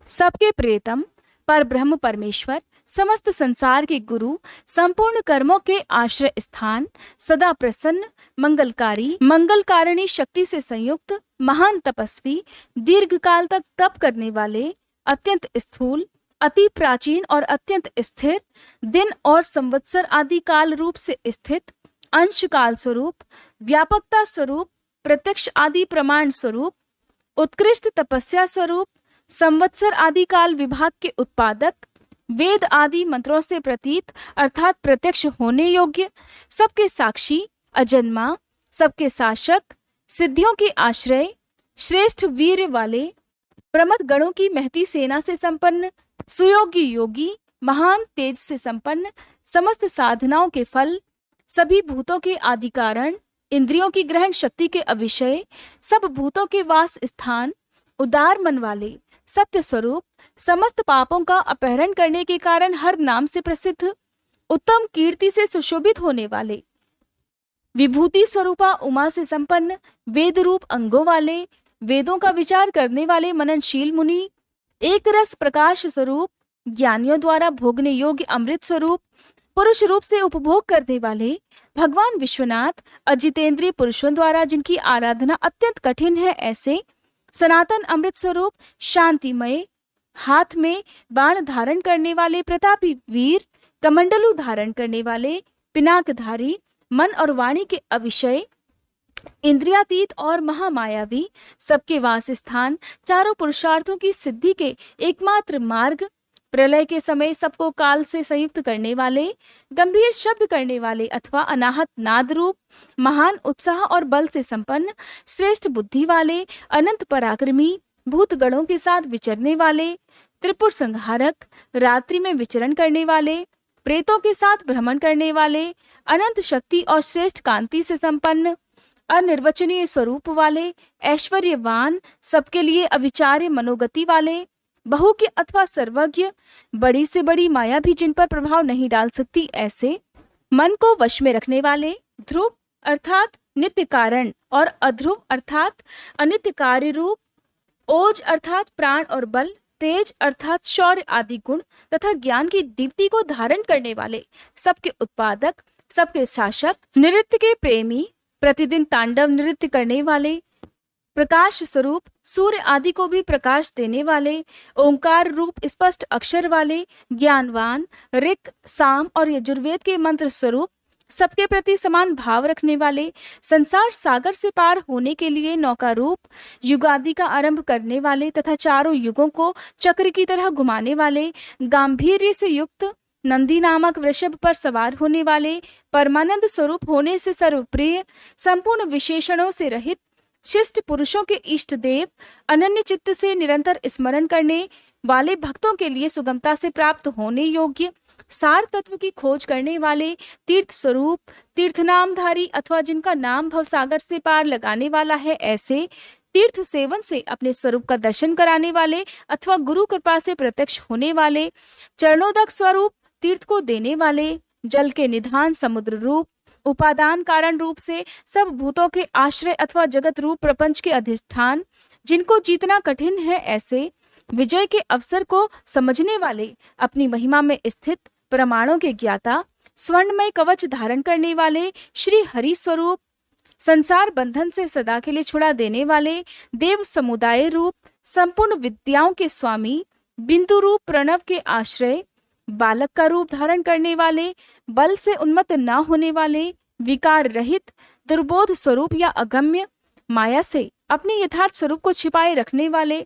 A: सबके प्रियतम, पर ब्रह्म परमेश्वर, समस्त संसार के गुरु, संपूर्ण कर्मों के आश्रय स्थान, सदा प्रसन्न, मंगलकारी, मंगल कारिणी शक्ति से संयुक्त, महान तपस्वी, दीर्घ काल तक तप करने वाले, अत्यंत स्थूल, अति प्राचीन और अत्यंत स्थिर, दिन और संवत्सर आदि काल रूप से स्थित, अंश काल स्वरूप, व्यापकता स्वरूप, प्रत्यक्ष आदि प्रमाण स्वरूप, उत्कृष्ट तपस्या स्वरूप, संवत्सर आदि काल विभाग के उत्पादक, वेद आदि मंत्रों से प्रतीत अर्थात प्रत्यक्ष होने योग्य, सबके साक्षी, अजन्मा, सबके शासक, सिद्धियों के आश्रय, श्रेष्ठ वीर वाले, प्रमथ गणों की महती सेना से संपन्न, सुयोगी योगी, महान तेज से संपन्न, समस्त साधनाओं के फल, सभी भूतों के आदि कारण, इंद्रियों की ग्रहण शक्ति के अविषय, सब भूतों के वास स्थान, उदार मन वाले, सत्य स्वरूप, समस्त पापों का अपहरण करने के कारण हर नाम से प्रसिद्ध, उत्तम कीर्ति से सुशोभित होने वाले, विभूति स्वरूपा उमा से संपन्न, वेद रूप अंगों वाले, वेदों का विचार करने वाले मननशील मुनि, एक रस प्रकाश स्वरूप, ज्ञानियों द्वारा भोगने योग्य अमृत स्वरूप, पुरुष रूप से उपभोग करने वाले, भगवान विश्वनाथ, अजितेंद्रिय पुरुषों द्वारा जिनकी आराधना अत्यंत कठिन है, ऐसे सनातन अमृत स्वरूप, शांतिमय, हाथ में बाण धारण करने वाले प्रतापी वीर, कमंडलू धारण करने वाले, पिनाकधारी, मन और वाणी के अविषय, इंद्रियातीत और महामायावी, सबके वास स्थान, चारों पुरुषार्थों की सिद्धि के एकमात्र मार्ग, प्रलय के समय सबको काल से संयुक्त करने वाले, गंभीर शब्द करने वाले अथवा अनाहत नाद रूप, महान उत्साह और बल से संपन्न, श्रेष्ठ बुद्धि वाले, अनंत पराक्रमी, भूतगणों के साथ विचरने वाले, त्रिपुर संहारक, रात्रि में विचरण करने वाले, प्रेतों के साथ भ्रमण करने वाले, अनंत शक्ति और श्रेष्ठ कांति से संपन्न, अनिर्वचनीय स्वरूप वाले, ऐश्वर्यवान, सबके लिए अविचार्य मनोगति वाले, बहु के अथवा सर्वज्ञ, बड़ी से बड़ी माया भी जिन पर प्रभाव नहीं डाल सकती, ऐसे मन को वश में रखने वाले, ध्रुव अर्थात नित्य कारण और अध्रुव अर्थात अनित्य कार्य रूप, ओज अर्थात प्राण और बल, तेज अर्थात शौर्य आदि गुण तथा ज्ञान की दीप्ति को धारण करने वाले, सबके उत्पादक, सबके शासक, नृत्य के प्रेमी, प्रतिदिन तांडव नृत्य करने वाले, प्रकाश स्वरूप, सूर्य आदि को भी प्रकाश देने वाले, ओंकार रूप स्पष्ट अक्षर वाले, ज्ञानवान, ऋक, साम और यजुर्वेद के मंत्र स्वरूप, सबके प्रति समान भाव रखने वाले, संसार सागर से पार होने के लिए नौका रूप, युगादि का आरंभ करने वाले तथा चारों युगों को चक्र की तरह घुमाने वाले, गांभीर्य से युक्त, नंदी नामक वृषभ पर सवार होने वाले, परमानंद स्वरूप होने से सर्वप्रिय, संपूर्ण विशेषणों से रहित, शिष्ट पुरुषों के इष्ट देव, अनन्य चित्त से निरंतर स्मरण करने वाले भक्तों के लिए सुगमता से प्राप्त होने योग्य, सार तत्व की खोज करने वाले, तीर्थ स्वरूप, तीर्थ नामधारी अथवा जिनका नाम भवसागर से पार लगाने वाला है, ऐसे तीर्थ सेवन से अपने स्वरूप का दर्शन कराने वाले अथवा गुरु कृपा से प्रत्यक्ष होने वाले, चरणोदक स्वरूप तीर्थ को देने वाले, जल के निधान समुद्र रूप, उपादान कारण रूप से सब भूतों के आश्रय अथवा जगत रूप प्रपंच के अधिष्ठान, जिनको जीतना कठिन है, ऐसे विजय के अवसर को समझने वाले, अपनी महिमा में स्थित प्रमाणों के ज्ञाता, स्वर्णमय कवच धारण करने वाले श्री हरि स्वरूप, संसार बंधन से सदा के लिए छुड़ा देने वाले, देव समुदाय रूप, संपूर्ण विद्याओं के स्वामी, बिंदु रूप प्रणव के आश्रय, बालक का रूप धारण करने वाले, बल से उन्मत्त न होने वाले, विकार रहित, दुर्बोध स्वरूप या अगम्य, माया से अपने यथार्थ स्वरूप को छिपाए रखने वाले,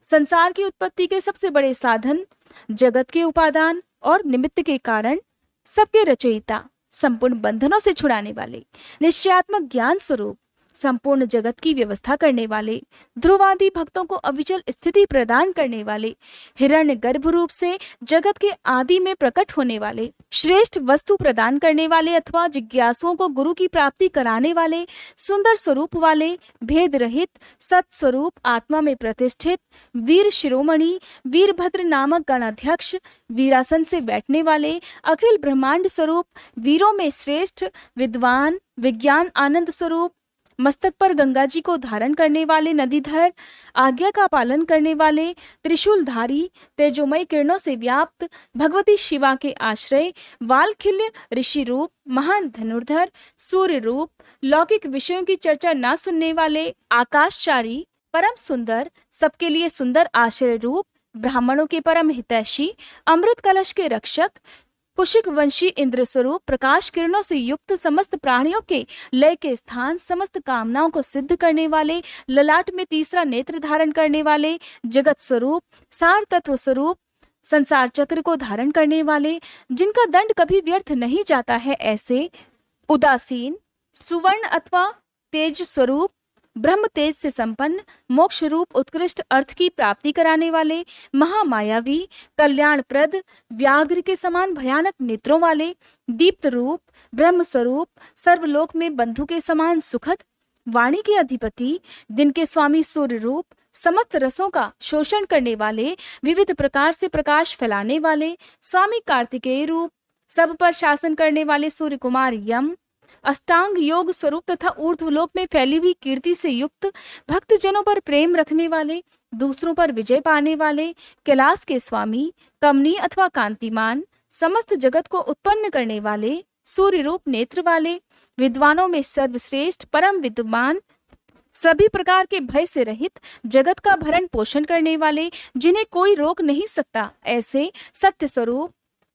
A: संसार की उत्पत्ति के सबसे बड़े साधन, जगत के उपादान और निमित्त के कारण, सबके रचयिता, संपूर्ण बंधनों से छुड़ाने वाले, निश्चयात्मक ज्ञान स्वरूप, संपूर्ण जगत की व्यवस्था करने वाले, ध्रुवादि भक्तों को अविचल स्थिति प्रदान करने वाले, हिरण्य गर्भ रूप से जगत के आदि में प्रकट होने वाले, श्रेष्ठ वस्तु प्रदान करने वाले अथवा जिज्ञासुओं को गुरु की प्राप्ति कराने वाले, सुंदर स्वरूप वाले, भेद रहित, सत स्वरूप आत्मा में प्रतिष्ठित, वीर शिरोमणि, वीरभद्र नामक गणाध्यक्ष, वीरासन से बैठने वाले, अखिल ब्रह्मांड स्वरूप, वीरों में श्रेष्ठ, विद्वान, विज्ञान आनंद स्वरूप, मस्तक पर गंगा जी को धारण करने वाले नदीधर, आज्ञा का पालन करने वाले, त्रिशूलधारी, तेजोमय किरणों से व्याप्त, भगवती शिवा के आश्रय, वालखिल्य ऋषि रूप, महान धनुर्धर, सूर्य रूप, लौकिक विषयों की चर्चा न सुनने वाले, आकाशचारी, परम सुंदर, सबके लिए सुंदर आश्रय रूप, ब्राह्मणों के परम हितैषी, अमृत कलश के रक्षक, कुशिक वंशी इंद्र स्वरूप, प्रकाश किरणों से युक्त, समस्त प्राणियों के लय के स्थान, समस्त कामनाओं को सिद्ध करने वाले, ललाट में तीसरा नेत्र धारण करने वाले, जगत स्वरूप, सार तत्व स्वरूप, संसार चक्र को धारण करने वाले, जिनका दंड कभी व्यर्थ नहीं जाता है, ऐसे उदासीन, सुवर्ण अथवा तेज स्वरूप, ब्रह्म तेज से संपन्न, मोक्ष रूप उत्कृष्ट अर्थ की प्राप्ति कराने वाले, महामायावी, कल्याणप्रद, व्याघ्र के समान भयानक नेत्रों वाले, दीप्त रूप, ब्रह्म स्वरूप, सर्वलोक में बंधु के समान सुखद, वाणी के अधिपति, दिन के स्वामी सूर्य रूप, समस्त रसों का शोषण करने वाले, विविध प्रकार से प्रकाश फैलाने वाले, स्वामी कार्तिकेय रूप, सब पर शासन करने वाले सूर्य कुमार यम, अष्टांग योग स्वरूप तथा ऊर्ध्वलोक में फैली हुई कीर्ति से युक्त, भक्त जनों पर प्रेम रखने वाले, दूसरों पर विजय पाने वाले, कैलाश के स्वामी, कमनी अथवा कांतिमान, समस्त जगत को उत्पन्न करने वाले, सूर्य रूप नेत्र वाले, विद्वानों में सर्वश्रेष्ठ, परम विद्वान, सभी प्रकार के भय से रहित, जगत का भरण पोषण करने वाले, जिन्हें कोई रोक नहीं सकता, ऐसे सत्य स्वरूप,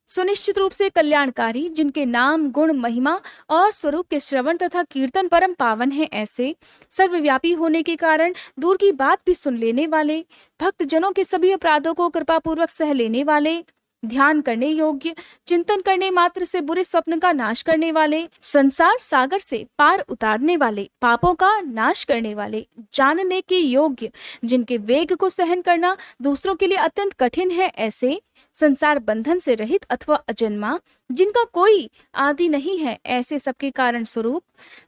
A: सुनिश्चित रूप से कल्याणकारी, जिनके नाम, गुण, महिमा और स्वरूप के श्रवण तथा कीर्तन परम पावन है, ऐसे सर्वव्यापी होने के कारण दूर की बात भी सुन लेने वाले, भक्त जनों के सभी अपराधों को कृपा पूर्वक सह लेने वाले, ध्यान करने योग्य, चिंतन करने मात्र से बुरे स्वप्न का नाश करने वाले, संसार सागर से पार उतारने वाले, पापों का नाश करने वाले, जानने के योग्य, जिनके वेग को सहन करना दूसरों के लिए अत्यंत कठिन है, ऐसे संसार बंधन से रहित अथवा अजन्मा, जिनका कोई आदि नहीं है, ऐसे सबके कारण स्वरूप,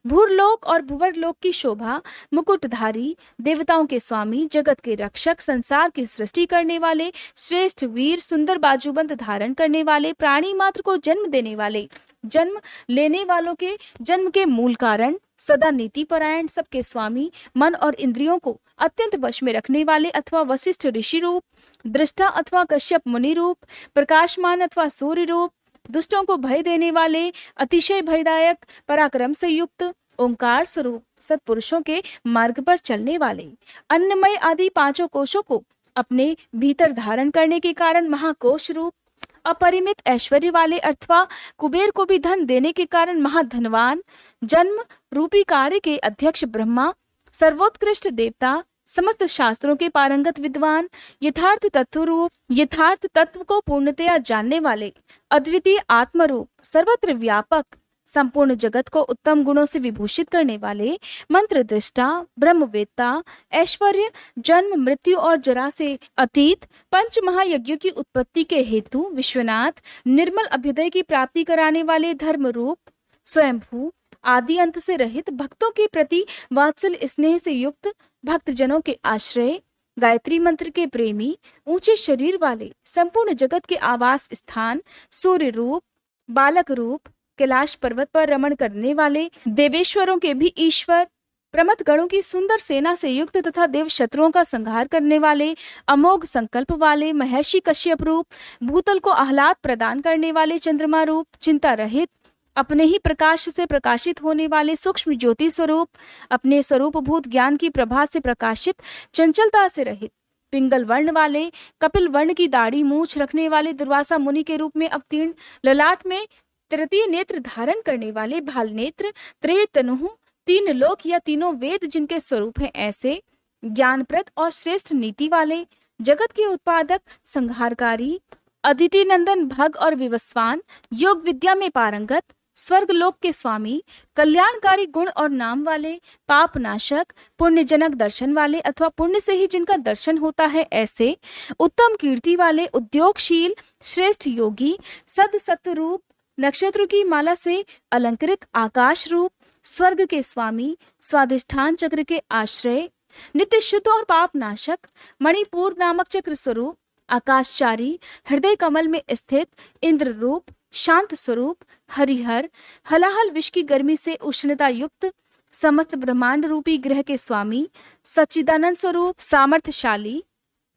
A: भूरलोक और भुवरलोक की शोभा, मुकुटधारी, देवताओं के स्वामी, जगत के रक्षक, संसार की सृष्टि करने वाले, श्रेष्ठ वीर, सुंदर बाजूबंद धारण करने वाले, प्राणी मात्र को जन्म देने वाले, जन्म लेने वालों के जन्म के मूल कारण, सदा नीति परायण, सबके स्वामी, मन और इंद्रियों को अत्यंत वश में रखने वाले अथवा वशिष्ठ ऋषि रूप, दृष्टा अथवा कश्यप मुनि रूप, प्रकाशमान अथवा सूर्य रूप, दुष्टों को भय देने वाले, अतिशय भयदायक, पराक्रम से युक्त, ओंकार स्वरूप, सत्पुरुषों के मार्ग पर चलने वाले, अन्नमय आदि पांचों कोशों को अपने भीतर धारण करने के कारण महाकोश रूप, अपरिमित ऐश्वर्य वाले अथवा कुबेर को भी धन देने के कारण महाधनवान, जन्म रूपी कार्य के अध्यक्ष ब्रह्मा, सर्वोत्कृष्ट देवता, समस्त शास्त्रों के पारंगत विद्वान, यथार्थ तत्व रूप, यथार्थ तत्व को पूर्णतया जानने वाले, अद्वितीय आत्म रूप, सर्वत्र व्यापक, संपूर्ण जगत को उत्तम गुणों से विभूषित करने वाले, मंत्र दृष्टा, ब्रह्मवेत्ता, ऐश्वर्य, जन्म मृत्यु और जरा से अतीत, पंच महायज्ञों की उत्पत्ति के हेतु विश्वनाथ, निर्मल अभ्युदय की प्राप्ति कराने वाले धर्म रूप, स्वयंभू, आदि अंत से रहित, भक्तों के प्रति वात्सल स्नेह से युक्त, भक्तजनों के आश्रय, गायत्री मंत्र के प्रेमी, ऊंचे शरीर वाले, संपूर्ण जगत के आवास स्थान, सूर्य रूप, बालक रूप, कैलाश पर्वत पर रमण करने वाले, देवेश्वरों के भी ईश्वर, प्रमथ गणों की सुंदर सेना से युक्त तथा देव शत्रुओं का संहार करने वाले, अमोघ संकल्प वाले, महर्षि कश्यप रूप, भूतल को आह्लाद प्रदान करने वाले चंद्रमा रूप, चिंता रहित, अपने ही प्रकाश से प्रकाशित होने वाले सूक्ष्म ज्योति स्वरूप, अपने स्वरूप भूत ज्ञान की प्रभा से प्रकाशित, चंचलता से रहित, पिंगल वर्ण वाले, कपिल वर्ण की दाढ़ी मूछ रखने वाले, दुर्वासा मुनि के रूप में अवतीर्ण, ललाट में तृतीय नेत्र धारण करने वाले, भाल नेत्र, त्रय तनुः, तीन लोक या तीनों वेद जिनके स्वरूप हैं ऐसे, ज्ञानप्रद और श्रेष्ठ नीति वाले, जगत के उत्पादक, संहारकारी, अदिति नंदन, भग और विवस्वान, योग विद्या में पारंगत, स्वर्ग लोक के स्वामी, कल्याणकारी गुण और नाम वाले, पाप नाशक, पुण्यजनक दर्शन वाले अथवा पुण्य से ही जिनका दर्शन होता है ऐसे, उत्तम कीर्ति वाले, उद्योगशील, श्रेष्ठ योगी, सद सत्व रूप, नक्षत्र की माला से अलंकृत, आकाश रूप, स्वर्ग के स्वामी, स्वाधिष्ठान चक्र के आश्रय, नित्य शुद्ध और पाप नाशक, मणिपुर नामक चक्र स्वरूप, आकाशचारी, हृदय कमल में स्थित, इंद्र रूप, शांत स्वरूप, हरिहर, हलाहल विष की गर्मी से उष्णता युक्त, समस्त ब्रह्मांड रूपी ग्रह के स्वामी, सच्चिदानंद स्वरूप, सामर्थ्यशाली,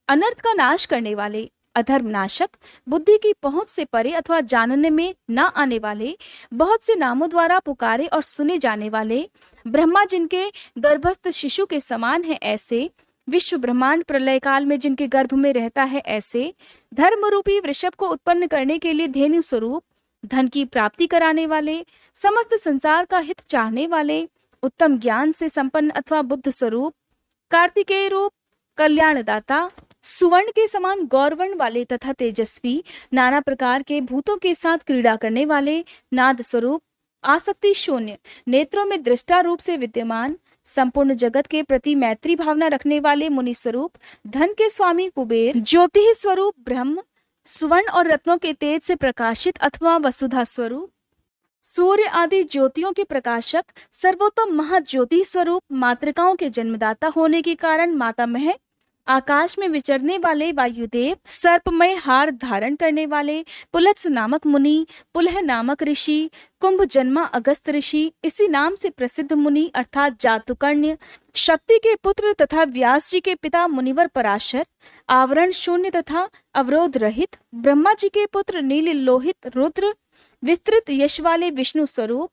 A: अनर्थ का नाश करने वाले, अधर्म नाशक, बुद्धि की पहुंच से परे अथवा जानने में न आने वाले, बहुत से नामों द्वारा पुकारे और सुने जाने वाले, ब्रह्मा जिनके गर्भस्थ शिशु के समान है ऐसे, विश्व ब्रह्मांड प्रलय काल में जिनके गर्भ में रहता है ऐसे, धर्म रूपी वृषभ को उत्पन्न करने के लिए धेनु स्वरूप, धन की प्राप्ति कराने वाले, समस्त संसार का हित चाहने वाले, उत्तम ज्ञान से संपन्न अथवा बुद्ध स्वरूप, कार्तिकेय रूप, कल्याणदाता, सुवर्ण के समान गौरवर्ण वाले तथा तेजस्वी, नाना प्रकार के भूतों के साथ क्रीड़ा करने वाले, नाद स्वरूप, आसक्ति शून्य, नेत्रों में दृष्टा रूप से विद्यमान, संपूर्ण जगत के प्रति मैत्री भावना रखने वाले मुनि स्वरूप, धन के स्वामी कुबेर, ज्योति स्वरूप ब्रह्म, सुवर्ण और रत्नों के तेज से प्रकाशित अथवा वसुधा स्वरूप, सूर्य आदि ज्योतियों के प्रकाशक, सर्वोत्तम महाज्योति स्वरूप, मातृकाओं के जन्मदाता होने के कारण मातामह, आकाश में विचरने वाले वायुदेव, सर्पमय हार धारण करने वाले, पुलत्स नामक मुनि, पुलह नामक ऋषि, कुंभ जन्मा अगस्त ऋषि, इसी नाम से प्रसिद्ध मुनि अर्थात जातुकर्ण्य, शक्ति के पुत्र तथा व्यास जी के पिता मुनिवर पराशर, आवरण शून्य तथा अवरोध रहित, ब्रह्मा जी के पुत्र नील लोहित रुद्र, विस्तृत यश वाले विष्णु स्वरूप,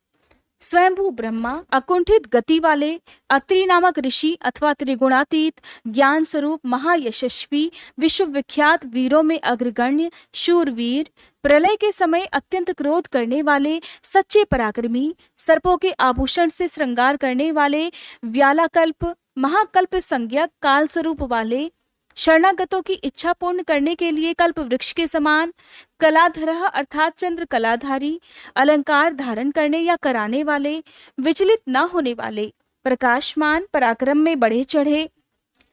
A: स्वयंभू ब्रह्मा, अकुंठित गति वाले, अत्रि नामक ऋषि अथवा त्रिगुणातीत, ज्ञान स्वरूप, महायशस्वी, विश्वविख्यात वीरों में अग्रगण्य, शूरवीर, प्रलय के समय अत्यंत क्रोध करने वाले, सच्चे पराक्रमी, सर्पों के आभूषण से श्रृंगार करने वाले, व्यालाकल्प, महाकल्प संज्ञक, काल स्वरूप वाले, शरणागतों की इच्छा पूर्ण करने के लिए कल्प वृक्ष के समान, कलाधरः अर्थात चंद्र कलाधारी, अलंकार धारण करने या कराने वाले, विचलित न होने वाले, प्रकाशमान, पराक्रम में बढ़े चढ़े,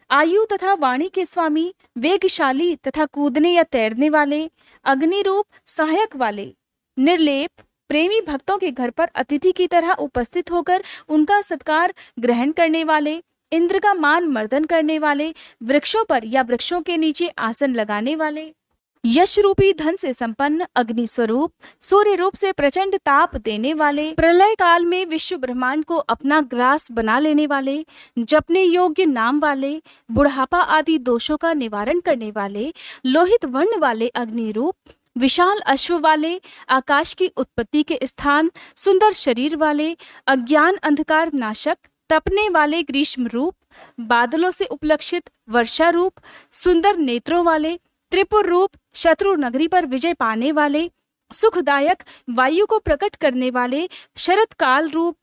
A: आयु तथा वाणी के स्वामी, वेगशाली तथा कूदने या तैरने वाले, अग्नि रूप सहायक वाले, निर्लेप, प्रेमी भक्तों के घर पर अतिथि की तरह उपस्थित होकर उनका सत्कार ग्रहण करने वाले, इंद्र का मान मर्दन करने वाले, वृक्षों पर या वृक्षों के नीचे आसन लगाने वाले, यश रूपी धन से संपन्न, अग्नि स्वरूप, सूर्य रूप से प्रचंड ताप देने वाले, प्रलय काल में विश्व ब्रह्मांड को अपना ग्रास बना लेने वाले, जपने योग्य नाम वाले, बुढ़ापा आदि दोषों का निवारण करने वाले, लोहित वर्ण वाले अग्नि रूप, विशाल अश्व वाले, आकाश की उत्पत्ति के स्थान, सुंदर शरीर वाले, अज्ञान अंधकार नाशक, तपने वाले ग्रीष्म रूप, बादलों से उपलक्षित वर्षा रूप, सुंदर नेत्रों वाले, त्रिपुर रूप, शत्रु नगरी पर विजय पाने वाले, सुखदायक, वायु को प्रकट करने वाले, शरत काल रूप,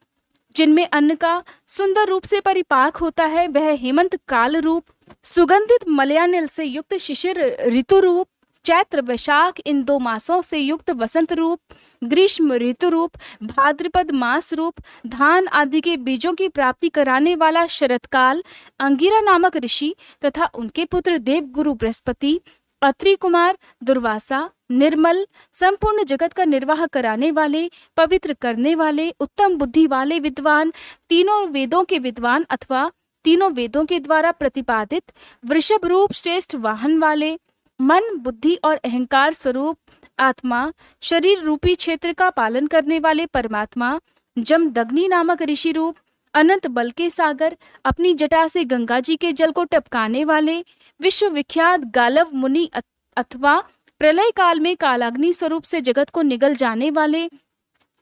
A: जिनमें अन्न का सुंदर रूप से परिपाक होता है वह हेमंत काल रूप, सुगंधित मलयानिल से युक्त शिशिर ऋतु रूप, चैत्र वैशाख इन 2 मासों से युक्त वसंत रूप, ग्रीष्म ऋतु रूप, भाद्रपद मास रूप, धान आदि के बीजों की प्राप्ति कराने वाला शरतकाल, अंगिरा नामक ऋषि तथा उनके पुत्र देवगुरु बृहस्पति, अत्रि कुमार, दुर्वासा, निर्मल, संपूर्ण जगत का निर्वाह कराने वाले, पवित्र करने वाले, उत्तम बुद्धि वाले विद्वान, तीनों वेदों के विद्वान अथवा तीनों वेदों के द्वारा प्रतिपादित वृषभ रूप श्रेष्ठ वाहन वाले, मन, बुद्धि और अहंकार स्वरूप आत्मा, शरीर रूपी क्षेत्र का पालन करने वाले परमात्मा, जमदग्नि नामक ऋषि रूप, अनंत बल के सागर, अपनी जटा से गंगा जी के जल को टपकाने वाले, विश्वविख्यात गालव मुनि अथवा प्रलय काल में कालाग्नि स्वरूप से जगत को निगल जाने वाले,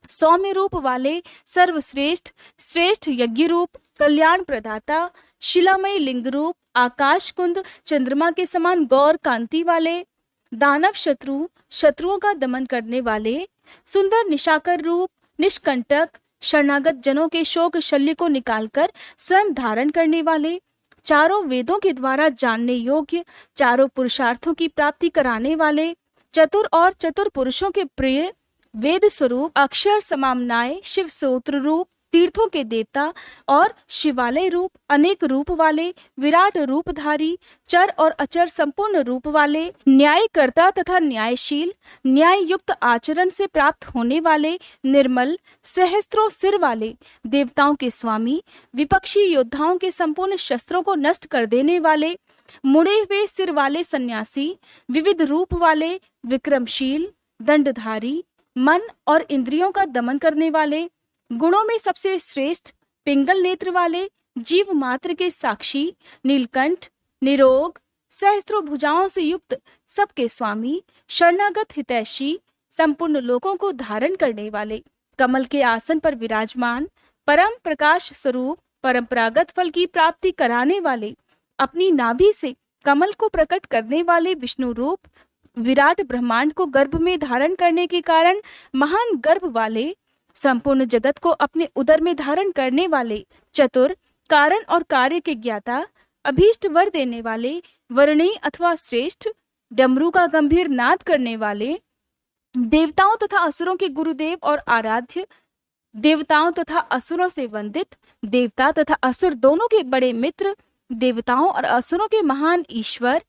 A: सौम्य रूप वाले, सर्वश्रेष्ठ, श्रेष्ठ यज्ञ रूप, कल्याण प्रदाता, शिलामय लिंग रूप, आकाश कुंद, चंद्रमा के समान गौर कांति वाले, दानव शत्रु, शत्रुओं का दमन करने वाले, सुंदर निशाकर रूप, निष्कंटक, शरणागत जनों के शोक शल्य को निकालकर स्वयं धारण करने वाले, चारों वेदों के द्वारा जानने योग्य, चारों पुरुषार्थों की प्राप्ति कराने वाले, चतुर और चतुर पुरुषों के प्रिय, वेद स्वरूप, अक्षर समामनाय, शिव सूत्र रूप, तीर्थों के देवता और शिवालय रूप, अनेक रूप वाले, विराट रूपधारी, चर और अचर संपूर्ण रूप वाले, न्यायकर्ता तथा न्यायशील, न्याय युक्त आचरण से प्राप्त होने वाले, निर्मल, सहस्त्रों सिर वाले, देवताओं के स्वामी, विपक्षी योद्धाओं के संपूर्ण शस्त्रों को नष्ट कर देने वाले, मुड़े हुए सिर वाले सन्यासी, विविध रूप वाले, विक्रमशील, दंडधारी, मन और इंद्रियों का दमन करने वाले, गुणों में सबसे श्रेष्ठ, पिंगल नेत्र वाले, जीव मात्र के साक्षी, नीलकंठ, निरोग, सहस्त्रों भुजाओं से युक्त, सबके स्वामी, शरणागत हितैषी, संपूर्ण लोकों को धारण करने वाले, कमल के आसन पर विराजमान, परम प्रकाश स्वरूप, परंपरागत फल की प्राप्ति कराने वाले, अपनी नाभि से कमल को प्रकट करने वाले विष्णु रूप, विराट ब्रह्मांड को गर्भ में धारण करने के कारण महान गर्भ वाले, संपूर्ण जगत को अपने उदर में धारण करने वाले, चतुर, कारण और कार्य के ज्ञाता, अभीष्ट वर देने वाले, वर्णी अथवा श्रेष्ठ, डमरू का गंभीर नाद करने वाले, देवताओं तथा असुरों के गुरुदेव और आराध्य, देवताओं तथा असुरों से वंदित, देवता तथा असुर दोनों के बड़े मित्र, देवताओं और असुरों के महान ईश्वर,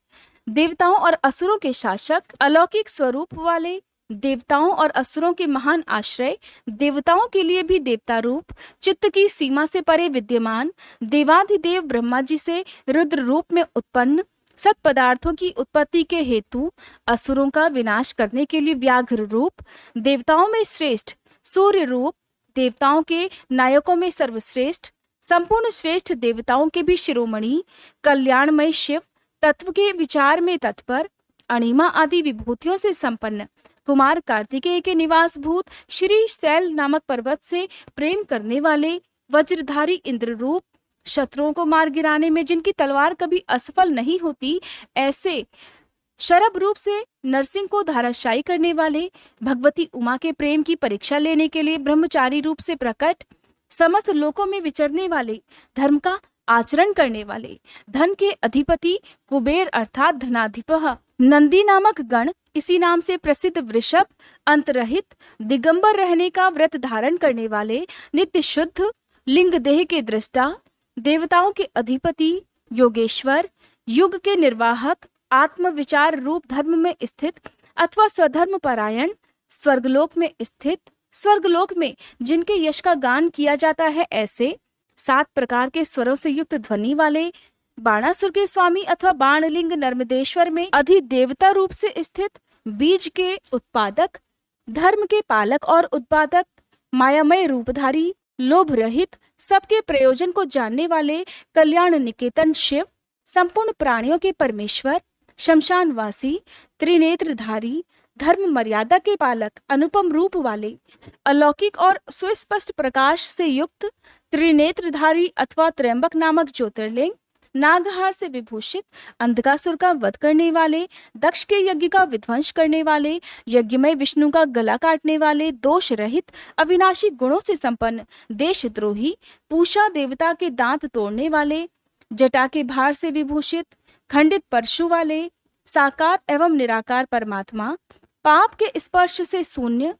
A: देवताओं और असुरों के शासक, अलौकिक स्वरूप वाले, देवताओं और असुरों के महान आश्रय, देवताओं के लिए भी देवता रूप, चित्त की सीमा से परे विद्यमान, देवाधिदेव ब्रह्मा जी से रुद्र रूप में उत्पन्न, सत पदार्थों की उत्पत्ति के हेतु, असुरों का विनाश करने के लिए व्याघ्र रूप, देवताओं में श्रेष्ठ, सूर्य रूप, देवताओं के नायकों में सर्वश्रेष्ठ, संपूर्ण श्रेष्ठ देवताओं के भी शिरोमणि, कल्याणमय शिव, तत्व के विचार में तत्पर, अणिमा आदि विभूतियों से संपन्न, कुमार कार्तिकेय के निवास भूत श्री शैल नामक पर्वत से प्रेम करने वाले, वज्रधारी इंद्र रूप, शत्रुओं को मार गिराने में जिनकी तलवार कभी असफल नहीं होती, ऐसे शरभ रूप से नरसिंह को धाराशायी करने वाले, भगवती उमा के प्रेम की परीक्षा लेने के लिए ब्रह्मचारी रूप से प्रकट, समस्त लोकों में विचरने वाले, धर्म का आचरण करने वाले, धन के अधिपति कुबेर अर्थात धनाधिपः, नंदी नामक गण, इसी नाम से प्रसिद्ध वृषभ, अंतरहित, दिगंबर रहने का व्रत धारण करने वाले, नित्य शुद्ध, लिंग देह के दृष्टा, देवताओं के अधिपति, योगेश्वर, युग के निर्वाहक, आत्म विचार रूप धर्म में स्थित अथवा स्वधर्म परायण, स्वर्गलोक में स्थित, स्वर्गलोक में जिनके यश का गान किया जाता है, ऐसे 7 प्रकार के स्वरों से युक्त ध्वनि वाले, बाणासुर के स्वामी अथवा बाणलिंग नर्मदेश्वर में अधिदेवता रूप से स्थित, बीज के उत्पादक, धर्म के पालक और उत्पादक, मायामय रूपधारी, लोभ रहित, सबके प्रयोजन को जानने वाले, कल्याण निकेतन शिव, संपूर्ण प्राणियों के परमेश्वर, शमशानवासी, त्रिनेत्रधारी, धर्म मर्यादा के पालक, अनुपम रूप वाले, अलौकिक और सुस्पष्ट प्रकाश से युक्त, त्रिनेत्रधारी अथवा त्रयंबक नामक ज्योतिर्लिंग, नागहार से विभूषित, अंधकासुर का वध करने वाले, दक्ष के यज्ञ का विध्वंस करने वाले, यज्ञमय विष्णु का गला काटने वाले, दोष रहित, अविनाशी गुणों से संपन्न, देशद्रोही, पूषा देवता के दांत तोड़ने वाले, जटा के भार से विभूषित, खंडित परशु वाले, साकार एवं निराकार परमात्मा, पाप के स्पर्श से शून्य,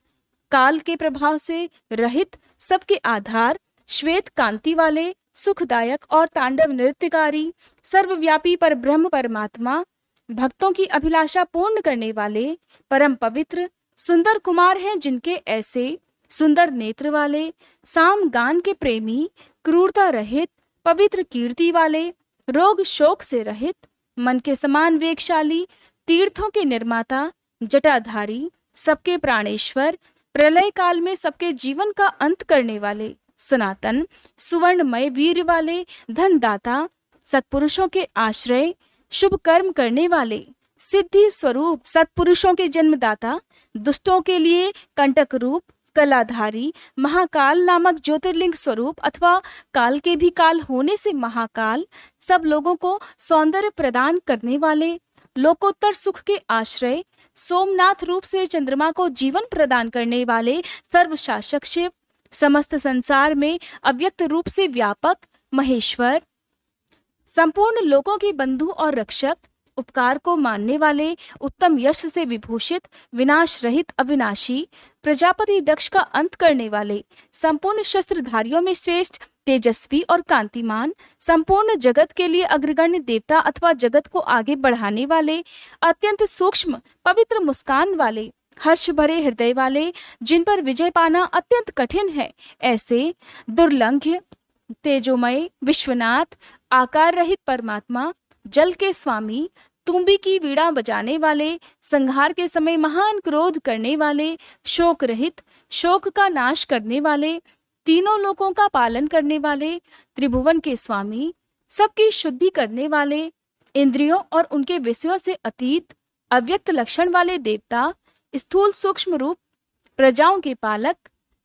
A: काल के प्रभाव से रहित, सबके आधार, श्वेत कांति वाले, सुखदायक और तांडव नृत्यकारी, सर्वव्यापी पर ब्रह्म परमात्मा, भक्तों की अभिलाषा पूर्ण करने वाले, परम पवित्र सुंदर कुमार हैं जिनके ऐसे सुंदर नेत्र वाले, साम गान के प्रेमी, क्रूरता रहित, पवित्र कीर्ति वाले, रोग शोक से रहित, मन के समान वेगशाली, तीर्थों के निर्माता, जटाधारी, सबके प्राणेश्वर, प्रलय काल में सबके जीवन का अंत करने वाले, सनातन सुवर्णमय वीर वाले, धनदाता, सत्पुरुषों के आश्रय, शुभ कर्म करने वाले, सिद्धि स्वरूप, सत्पुरुषों के जन्मदाता, दुष्टों के लिए कंटक रूप, कलाधारी, महाकाल नामक ज्योतिर्लिंग स्वरूप अथवा काल के भी काल होने से महाकाल, सब लोगों को सौंदर्य प्रदान करने वाले, लोकोत्तर सुख के आश्रय, सोमनाथ रूप से चंद्रमा को जीवन प्रदान करने वाले, सर्वशासक शिव, समस्त संसार में अव्यक्त रूप से व्यापक महेश्वर, संपूर्ण लोकों के बंधु और रक्षक, उपकार को मानने वाले, उत्तम यश से विभूषित, विनाश रहित अविनाशी, प्रजापति दक्ष का अंत करने वाले, संपूर्ण शस्त्रधारियों में श्रेष्ठ, तेजस्वी और कांतिमान, संपूर्ण जगत के लिए अग्रगण्य देवता अथवा जगत को आगे बढ़ाने वाले, अत्यंत सूक्ष्म पवित्र मुस्कान वाले, हर्ष भरे हृदय वाले, जिन पर विजय पाना अत्यंत कठिन है, ऐसे दुर्लंघ्य तेजोमय विश्वनाथ, आकार रहित परमात्मा, जल के स्वामी, तुम्बी की वीणा बजाने वाले, संहार के समय महान क्रोध करने वाले, शोक रहित, शोक का नाश करने वाले, तीनों लोकों का पालन करने वाले, त्रिभुवन के स्वामी, सबकी शुद्धि करने वाले, इंद्रियों और उनके विषयों से अतीत, अव्यक्त लक्षण वाले देवता, स्थूल सूक्ष्म रूप, प्रजाओं के पालक,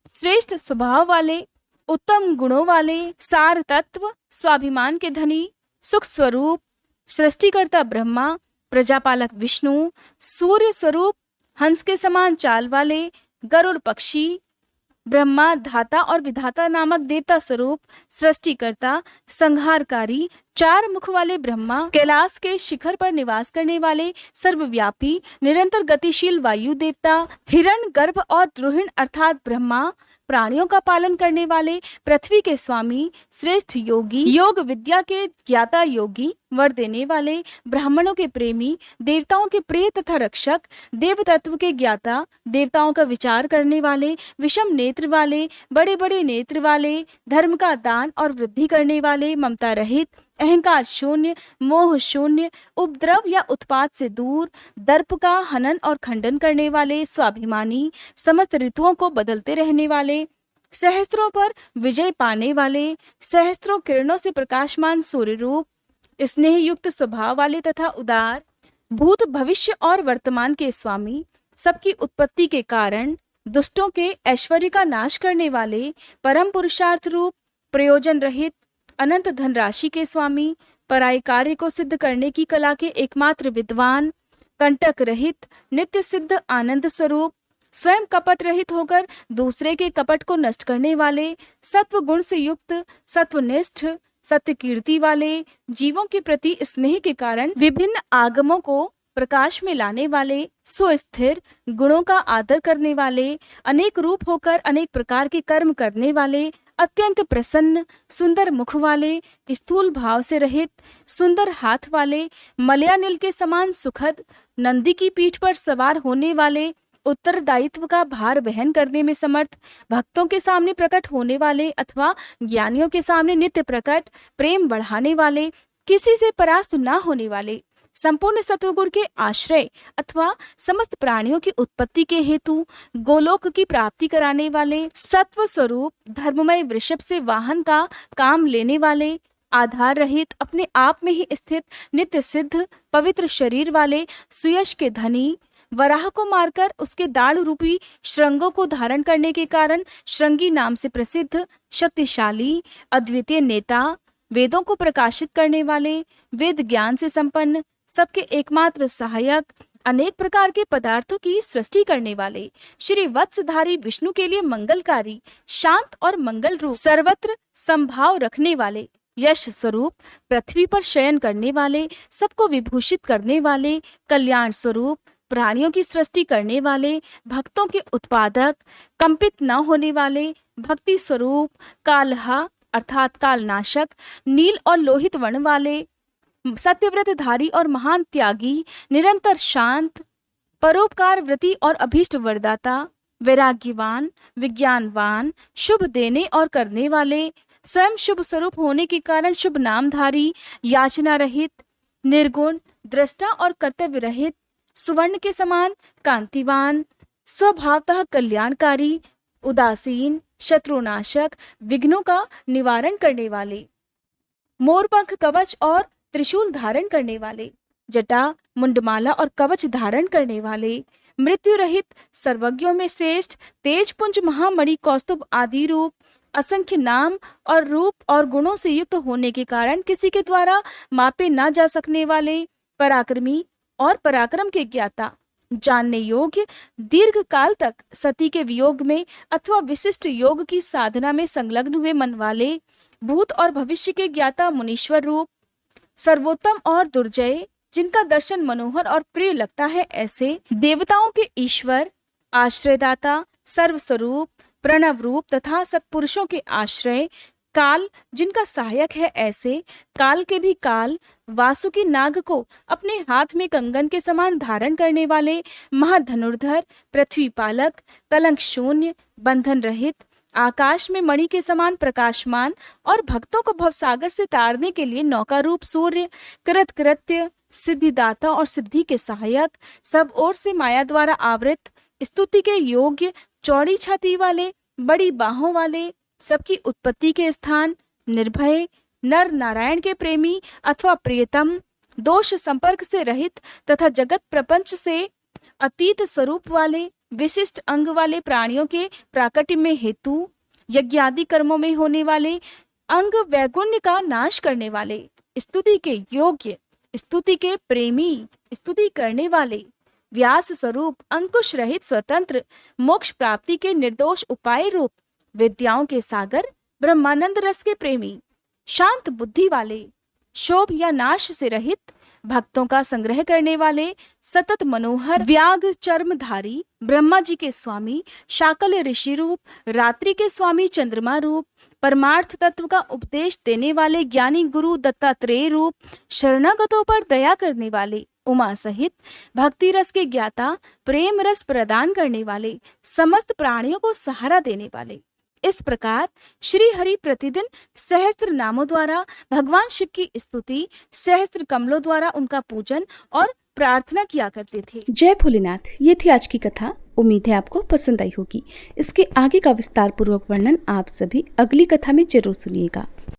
A: श्रेष्ठ स्वभाव वाले, उत्तम गुणों वाले, सार तत्व, स्वाभिमान के धनी, सुख स्वरूप, सृष्टिकर्ता ब्रह्मा, प्रजापालक विष्णु, सूर्य स्वरूप, हंस के समान चाल वाले, गरुड़ पक्षी, ब्रह्मा धाता और विधाता नामक देवता स्वरूप, सृष्टिकर्ता, संहारकारी, चार मुख वाले ब्रह्मा, कैलाश के शिखर पर निवास करने वाले, सर्वव्यापी, निरंतर गतिशील वायु देवता, हिरण गर्भ और द्रुहिण अर्थात ब्रह्मा, प्राणियों का पालन करने वाले, पृथ्वी के स्वामी, श्रेष्ठ योगी, योग विद्या के ज्ञाता योगी, वर देने वाले, ब्राह्मणों के प्रेमी, देवताओं के प्रिय तथा रक्षक, देव तत्व के ज्ञाता, देवताओं का विचार करने वाले, विषम नेत्र वाले, बड़े बड़े नेत्र वाले, धर्म का दान और वृद्धि करने वाले, ममता रहित, अहंकार शून्य, मोह शून्य, उपद्रव या उत्पात से दूर, दर्प का हनन और खंडन करने वाले, स्वाभिमानी, समस्त ऋतुओं को बदलते रहने वाले, सहस्त्रों पर विजय पाने वाले, सहस्त्रों किरणों से प्रकाशमान सूर्य रूप, स्नेह युक्त स्वभाव वाले तथा उदार, भूत भविष्य और वर्तमान के स्वामी, सबकी उत्पत्ति के कारण, दुष्टों के ऐश्वर्य का नाश करने वाले, परम पुरुषार्थ रूप, प्रयोजन रहित, अनंत धनराशि के स्वामी, पराय कार्य को सिद्ध करने की कला के एकमात्र विद्वान, कंटक रहित, नित्य सिद्ध आनंद स्वरूप, स्वयं कपट रहित होकर दूसरे के कपट को नष्ट करने वाले, सत्व गुण से युक्त, सत्वनिष्ठ, सत्य कीर्ति वाले, जीवों के प्रति स्नेह के कारण विभिन्न आगमों को प्रकाश में लाने वाले, सुस्थिर, गुणों का आदर करने वाले, अनेक रूप होकर अनेक प्रकार के कर्म करने वाले, अत्यंत प्रसन्न, सुंदर मुख वाले, स्थूल भाव से रहित, सुंदर हाथ वाले, मलयानिल के समान सुखद, नंदी की पीठ पर सवार होने वाले, उत्तरदायित्व का भार वहन करने में समर्थ, भक्तों के सामने प्रकट होने वाले अथवा ज्ञानियों के सामने नित्य प्रकट, प्रेम बढ़ाने वाले, किसी से परास्त न होने वाले, संपूर्ण सत्वगुण के आश्रय अथवा समस्त प्राणियों की उत्पत्ति के हेतु गोलोक की प्राप्ति कराने वाले, सत्व स्वरूप, धर्ममय वृषभ से वाहन का काम लेने वाले, आधार रहित, अपने आप में ही स्थित, नित्य सिद्ध, पवित्र शरीर वाले, सुयश के धनी, वराह को मारकर उसके दाढ़ रूपी श्रृंगों को धारण करने के कारण श्रृंगी नाम से प्रसिद्ध, शक्तिशाली, अद्वितीय नेता, वेदों को प्रकाशित करने वाले, वेद ज्ञान से संपन्न, सबके एकमात्र सहायक, अनेक प्रकार के पदार्थों की सृष्टि करने वाले, श्री वत्सधारी विष्णु के लिए मंगलकारी, शांत और मंगल रूप, सर्वत्र संभाव रखने वाले, यश स्वरूप, पृथ्वी पर शयन करने वाले, सबको विभूषित करने वाले, कल्याण स्वरूप, प्राणियों की सृष्टि करने वाले, भक्तों के उत्पादक, कंपित न होने वाले, भक्ति स्वरूप, कालहा अर्थात कालनाशक, नील और लोहित वर्ण वाले, सत्यव्रतधारी और महान त्यागी, निरंतर शांत, परोपकार व्रती और अभीष्ट वरदाता, वैराग्यवान, विज्ञानवान, शुभ देने और करने वाले, स्वयं शुभ स्वरूप होने के कारण शुभ नामधारी, याचना रहित, निर्गुण, दृष्टा और कर्तव्य रहित, सुवर्ण के समान कांतिवान, स्वभावतः कल्याणकारी, उदासीन, शत्रुनाशक, विघ्नों का निवारण करने वाले, मोरपंख कवच और त्रिशूल धारण करने वाले, जटा, मुंडमाला और कवच धारण करने वाले, मृत्यु रहित, सर्वज्ञों में श्रेष्ठ, तेजपुंज महामणि कौस्तुभ आदि रूप, असंख्य नाम और रूप और गुणों से युक्त होने के कारण किसी के द्वारा मापे ना जा सकने वाले, पराक्रमी और पराक्रम के ज्ञाता, जानने योग्य, दीर्घ काल तक सती के वियोग में अथवा विशिष्ट योग की साधना में संलग्न हुए मन वाले, भूत और भविष्य के ज्ञाता मुनीश्वर रूप, सर्वोत्तम और दुर्जय, जिनका दर्शन मनोहर और प्रिय लगता है ऐसे, देवताओं के ईश्वर, आश्रयदाता, सर्वस्वरूप, प्रणव रूप तथा सत्पुरुषों के आश्रय, काल, जिनका सहायक है ऐसे, काल के भी काल, वासुकी नाग को अपने हाथ में कंगन के समान धारण करने वाले, महाधनुर्धर, पृथ्वी पालक, कलंक शून्य, बंधन रहित, आकाश में मणि के समान प्रकाशमान और भक्तों को भवसागर से तारने के लिए नौका रूप सूर्य, कृतकृत्य, सिद्धिदाता और सिद्धि के सहायक, सब ओर से माया द्वारा आवृत, स्तुति के योग्य, चौड़ी छाती वाले, बड़ी बाहों वाले, सबकी उत्पत्ति के स्थान, निर्भय, नर नारायण के प्रेमी अथवा प्रियतम, दोष संपर्क से रहित तथा जगत प्रपंच से अतीत स्वरूप वाले, विशिष्ट अंग वाले प्राणियों के प्राकट्य में हेतु, यज्ञादि कर्मों में होने वाले, अंग वैगुण्य का नाश करने वाले, स्तुति के योग्य, स्तुति के प्रेमी, स्तुति करने वाले, व्यास स्वरूप, अंकुश रहित स्वतंत्र, मोक्ष प्राप्ति के निर्दोष उपाय रूप, विद्याओं के सागर, ब्रह्मानंद रस के प्रेमी, शांत बुद्धि वाले, शोभ या नाश से रहित, भक्तों का संग्रह करने वाले, सतत मनोहर, व्याघ्र चर्मधारी, ब्रह्मा जी के स्वामी, शाकल ऋषि रूप, रात्रि के स्वामी चंद्रमा रूप, परमार्थ तत्व का उपदेश देने वाले ज्ञानी गुरु दत्तात्रेय रूप, शरणागतों पर दया करने वाले, उमा सहित, भक्ति रस के ज्ञाता, प्रेम रस प्रदान करने वाले, समस्त प्राणियों को सहारा देने वाले। इस प्रकार श्री हरि प्रतिदिन सहस्त्र नामों द्वारा भगवान शिव की स्तुति, सहस्त्र कमलों द्वारा उनका पूजन और प्रार्थना किया करते थे। जय भोलेनाथ। ये थी आज की कथा। उम्मीद है आपको पसंद आई होगी। इसके आगे का विस्तार पूर्वक वर्णन आप सभी अगली कथा में जरूर सुनिएगा।